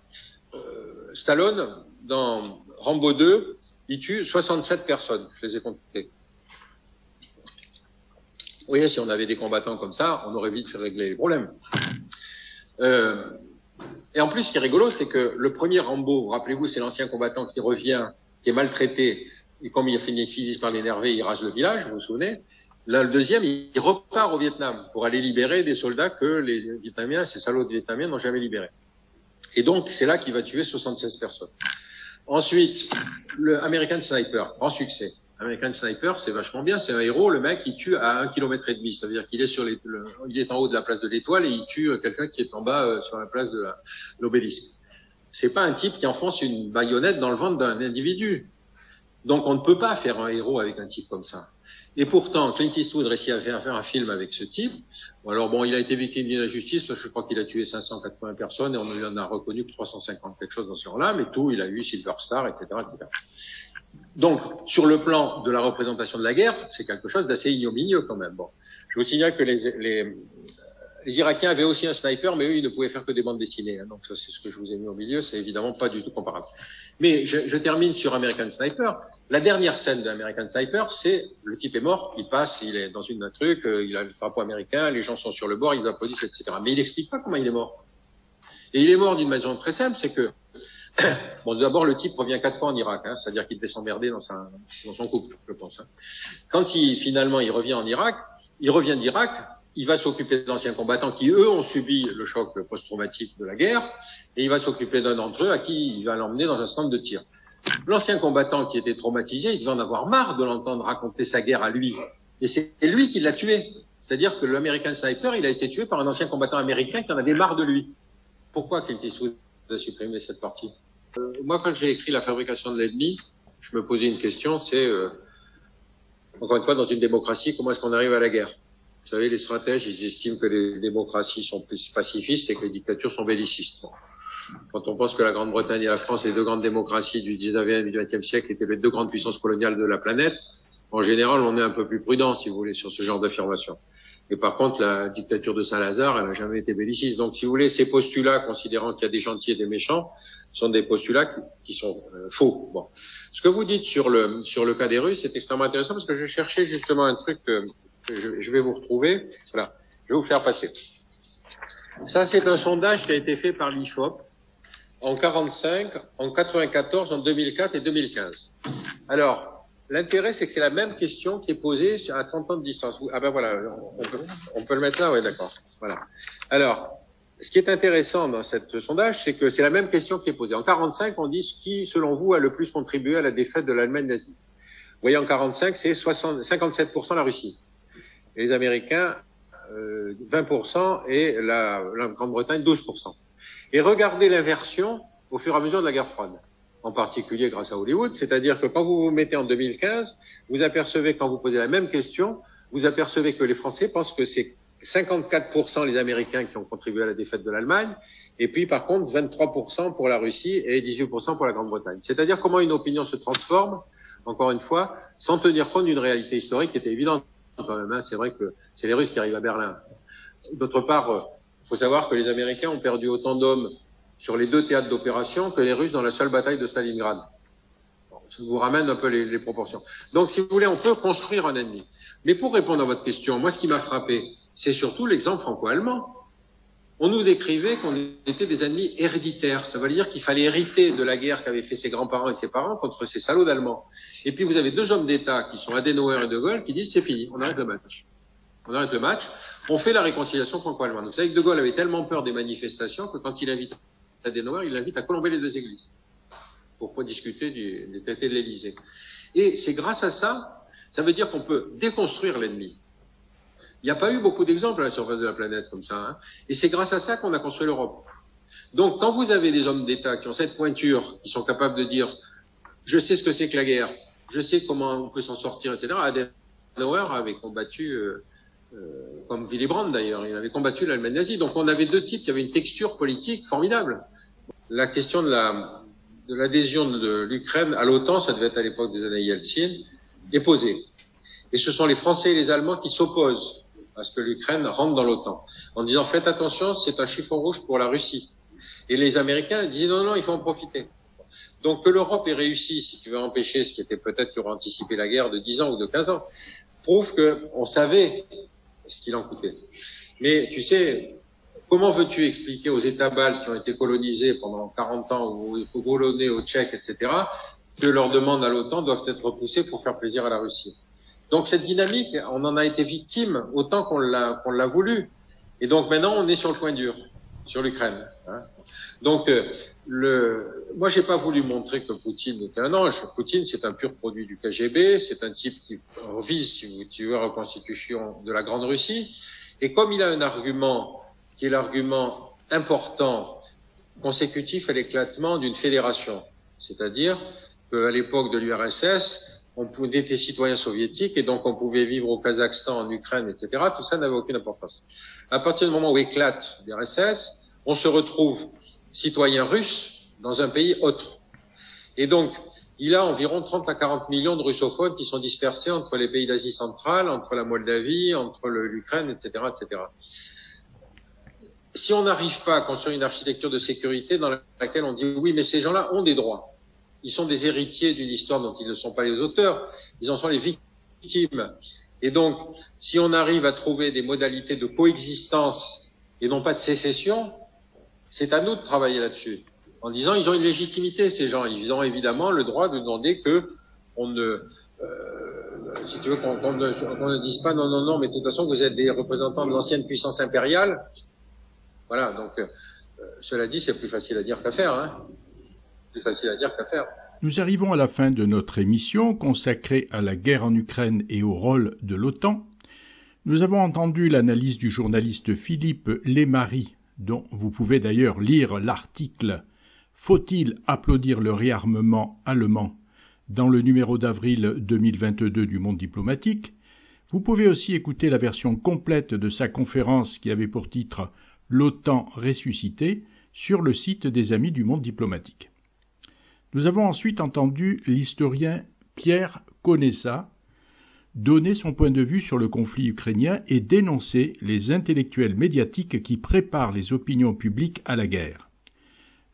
[SPEAKER 5] Stallone, dans Rambo 2, il tue 67 personnes. Je les ai comptées. Vous voyez, si on avait des combattants comme ça, on aurait vite fait régler les problèmes. Et en plus, ce qui est rigolo, c'est que le premier Rambo, rappelez-vous, c'est l'ancien combattant qui revient, qui est maltraité, et comme il finit par l'énerver, il rase le village, vous vous souvenez. Là, le deuxième, il repart au Vietnam pour aller libérer des soldats que les Vietnamiens, ces salauds de Vietnamiens, n'ont jamais libérés. Et donc, c'est là qu'il va tuer 76 personnes. Ensuite, le American Sniper, grand succès. American Sniper, c'est vachement bien, c'est un héros, le mec, il tue à 1,5 km, ça veut dire qu'il est il est en haut de la place de l'Étoile et il tue quelqu'un qui est en bas sur la place de l'Obélisque. C'est pas un type qui enfonce une baïonnette dans le ventre d'un individu. Donc on ne peut pas faire un héros avec un type comme ça. Et pourtant, Clint Eastwood réussit à faire un film avec ce type. Alors bon, il a été victime d'une injustice, je crois qu'il a tué 580 personnes et on lui en a reconnu que 350, quelque chose dans ce genre-là, mais tout, il a eu Silver Star, etc., etc. Donc, sur le plan de la représentation de la guerre, c'est quelque chose d'assez ignominieux quand même. Bon, je vous signale que les Irakiens avaient aussi un sniper, mais eux, ils ne pouvaient faire que des bandes dessinées. Hein, donc, ça, c'est ce que je vous ai mis au milieu. C'est évidemment pas du tout comparable. Mais je termine sur American Sniper. La dernière scène d'American Sniper, c'est le type est mort, il passe, il est dans un truc, il a le drapeau américain, les gens sont sur le bord, ils applaudissent, etc. Mais il n'explique pas comment il est mort. Et il est mort d'une raison très simple, c'est que bon, d'abord, le type revient 4 fois en Irak, hein, c'est-à-dire qu'il devait s'emmerder dans son couple, je pense. Hein. Quand finalement il revient en Irak, il revient d'Irak, il va s'occuper d'anciens combattants qui, eux, ont subi le choc post-traumatique de la guerre, et il va s'occuper d'un d'entre eux à qui il va l'emmener dans un centre de tir. L'ancien combattant qui était traumatisé, il devait en avoir marre de l'entendre raconter sa guerre à lui. Et c'est lui qui l'a tué. C'est-à-dire que l'American Sniper, il a été tué par un ancien combattant américain qui en avait marre de lui. Pourquoi Clint Eastwood a supprimé cette partie? Moi, quand j'ai écrit La fabrication de l'ennemi, je me posais une question, c'est, encore une fois, dans une démocratie, comment est-ce qu'on arrive à la guerre? Vous savez, les stratèges, ils estiment que les démocraties sont pacifistes et que les dictatures sont bellicistes. Bon. Quand on pense que la Grande-Bretagne et la France, les deux grandes démocraties du 19e et du 20e siècle, étaient les deux grandes puissances coloniales de la planète, en général, on est un peu plus prudent, si vous voulez, sur ce genre d'affirmation. Et par contre, la dictature de Salazar, elle n'a jamais été belliciste. Donc, si vous voulez, ces postulats, considérant qu'il y a des gentils et des méchants, sont des postulats qui sont faux. Bon. Ce que vous dites sur le cas des Russes, c'est extrêmement intéressant parce que je cherchais justement un truc que je vais vous retrouver. Voilà. Je vais vous faire passer. Ça, c'est un sondage qui a été fait par l'IFOP en 45, en 94, en 2004 et 2015. Alors, l'intérêt, c'est que c'est la même question qui est posée à 30 ans de distance. Ah ben voilà, on peut le mettre là, ouais, d'accord. Voilà. Alors, ce qui est intéressant dans ce sondage, c'est que c'est la même question qui est posée. En 45, on dit qui, selon vous, a le plus contribué à la défaite de l'Allemagne nazie. Vous voyez, en 45, c'est 57% la Russie. Et les Américains, 20% et la Grande-Bretagne, 12%. Et regardez l'inversion au fur et à mesure de la guerre froide. En particulier grâce à Hollywood, c'est-à-dire que quand vous vous mettez en 2015, vous apercevez, quand vous posez la même question, vous apercevez que les Français pensent que c'est 54% les Américains qui ont contribué à la défaite de l'Allemagne, et puis par contre 23% pour la Russie et 18% pour la Grande-Bretagne. C'est-à-dire comment une opinion se transforme, encore une fois, sans tenir compte d'une réalité historique qui était évidente quand même. Hein. C'est vrai que c'est les Russes qui arrivent à Berlin. D'autre part, il faut savoir que les Américains ont perdu autant d'hommes sur les deux théâtres d'opération que les Russes dans la seule bataille de Stalingrad. Bon, ça vous ramène un peu les proportions. Donc, si vous voulez, on peut construire un ennemi. Mais pour répondre à votre question, moi, ce qui m'a frappé, c'est surtout l'exemple franco-allemand. On nous décrivait qu'on était des ennemis héréditaires. Ça veut dire qu'il fallait hériter de la guerre qu'avaient fait ses grands-parents et ses parents contre ces salauds d'Allemands. Et puis, vous avez deux hommes d'État qui sont Adenauer et De Gaulle qui disent c'est fini, on arrête le match. On arrête le match, on fait la réconciliation franco-allemande. Vous savez que De Gaulle avait tellement peur des manifestations que quand il invite Adenauer, il l'invite à colomber les deux églises pour pas discuter du traité de l'Élysée. Et c'est grâce à ça, ça veut dire qu'on peut déconstruire l'ennemi. Il n'y a pas eu beaucoup d'exemples à la surface de la planète comme ça. Hein. Et c'est grâce à ça qu'on a construit l'Europe. Donc, quand vous avez des hommes d'État qui ont cette pointure, qui sont capables de dire « je sais ce que c'est que la guerre, je sais comment on peut s'en sortir, etc. » Adenauer avait combattu, comme Willy Brandt d'ailleurs, il avait combattu l'Allemagne nazie. Donc, on avait deux types qui avaient une texture politique formidable. La question de l'adhésion de l'Ukraine à l'OTAN, ça devait être à l'époque des années Yeltsin, est posée. Et ce sont les Français et les Allemands qui s'opposent à ce que l'Ukraine rentre dans l'OTAN, en disant « faites attention, c'est un chiffon rouge pour la Russie ». Et les Américains disaient « non, non, il faut en profiter ». Donc que l'Europe ait réussi, si tu veux empêcher ce qui était peut-être pour anticiper la guerre de 10 ans ou de 15 ans, prouve qu'on savait ce qu'il en coûtait. Mais tu sais, comment veux-tu expliquer aux États baltes qui ont été colonisés pendant 40 ans ou polonais, aux Tchèques, etc., que leurs demandes à l'OTAN doivent être repoussées pour faire plaisir à la Russie? Donc cette dynamique, on en a été victime autant qu'on l'a voulu. Et donc maintenant, on est sur le point dur, sur l'Ukraine. Hein. Donc, moi, j'ai pas voulu montrer que Poutine était un ange. Poutine, c'est un pur produit du KGB. C'est un type qui vise, si tu veux, la reconstitution de la Grande Russie. Et comme il a un argument qui est l'argument important, consécutif à l'éclatement d'une fédération, c'est-à-dire qu'à l'époque de l'URSS, on était citoyen soviétique et donc on pouvait vivre au Kazakhstan, en Ukraine, etc. Tout ça n'avait aucune importance. À partir du moment où éclate l'URSS, on se retrouve citoyen russe dans un pays autre. Et donc, il a environ 30 à 40 millions de russophones qui sont dispersés entre les pays d'Asie centrale, entre la Moldavie, entre l'Ukraine, etc., etc. Si on n'arrive pas à construire une architecture de sécurité dans laquelle on dit oui, mais ces gens-là ont des droits. Ils sont des héritiers d'une histoire dont ils ne sont pas les auteurs, ils en sont les victimes. Et donc, si on arrive à trouver des modalités de coexistence et non pas de sécession, c'est à nous de travailler là-dessus. En disant, ils ont une légitimité, ces gens. Ils ont évidemment le droit de demander que on ne, si tu veux, qu'on ne dise pas non, non, non, mais de toute façon, vous êtes des représentants de l'ancienne puissance impériale. Voilà, donc, cela dit, c'est plus facile à dire qu'à faire, hein. Plus facile à dire qu'à faire.
[SPEAKER 1] Nous arrivons à la fin de notre émission consacrée à la guerre en Ukraine et au rôle de l'OTAN. Nous avons entendu l'analyse du journaliste Philippe Lemarie, dont vous pouvez d'ailleurs lire l'article « Faut-il applaudir le réarmement allemand ?» dans le numéro d'avril 2022 du Monde diplomatique. Vous pouvez aussi écouter la version complète de sa conférence qui avait pour titre « L'OTAN ressuscité » sur le site des Amis du Monde diplomatique. Nous avons ensuite entendu l'historien Pierre Conessa donner son point de vue sur le conflit ukrainien et dénoncer les intellectuels médiatiques qui préparent les opinions publiques à la guerre.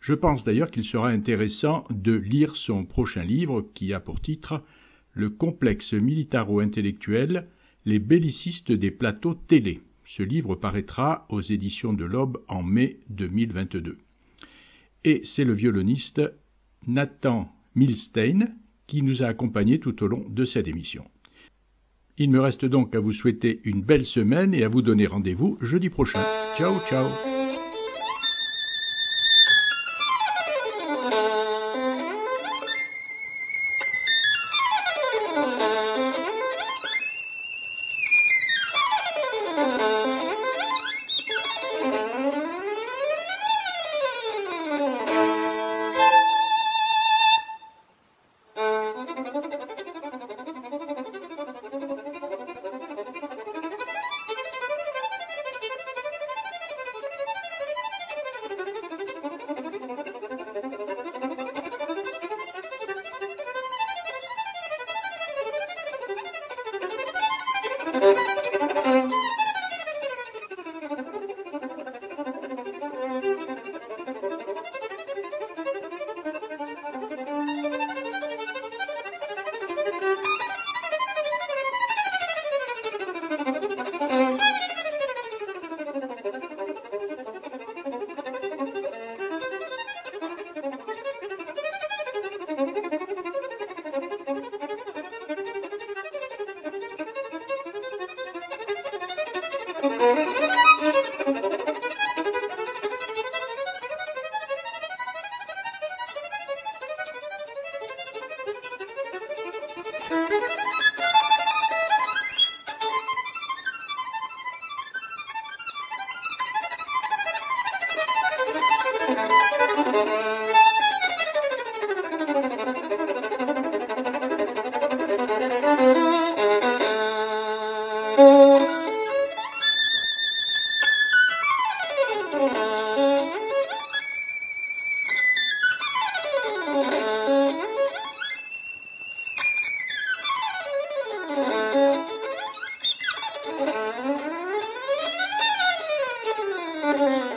[SPEAKER 1] Je pense d'ailleurs qu'il sera intéressant de lire son prochain livre qui a pour titre « Le complexe militaro-intellectuel, les bellicistes des plateaux télé ». Ce livre paraîtra aux éditions de l'Aube en mai 2022. Et c'est le violoniste Nathan Milstein qui nous a accompagnés tout au long de cette émission. Il me reste donc à vous souhaiter une belle semaine et à vous donner rendez-vous jeudi prochain. Ciao, ciao.
[SPEAKER 6] Thank you.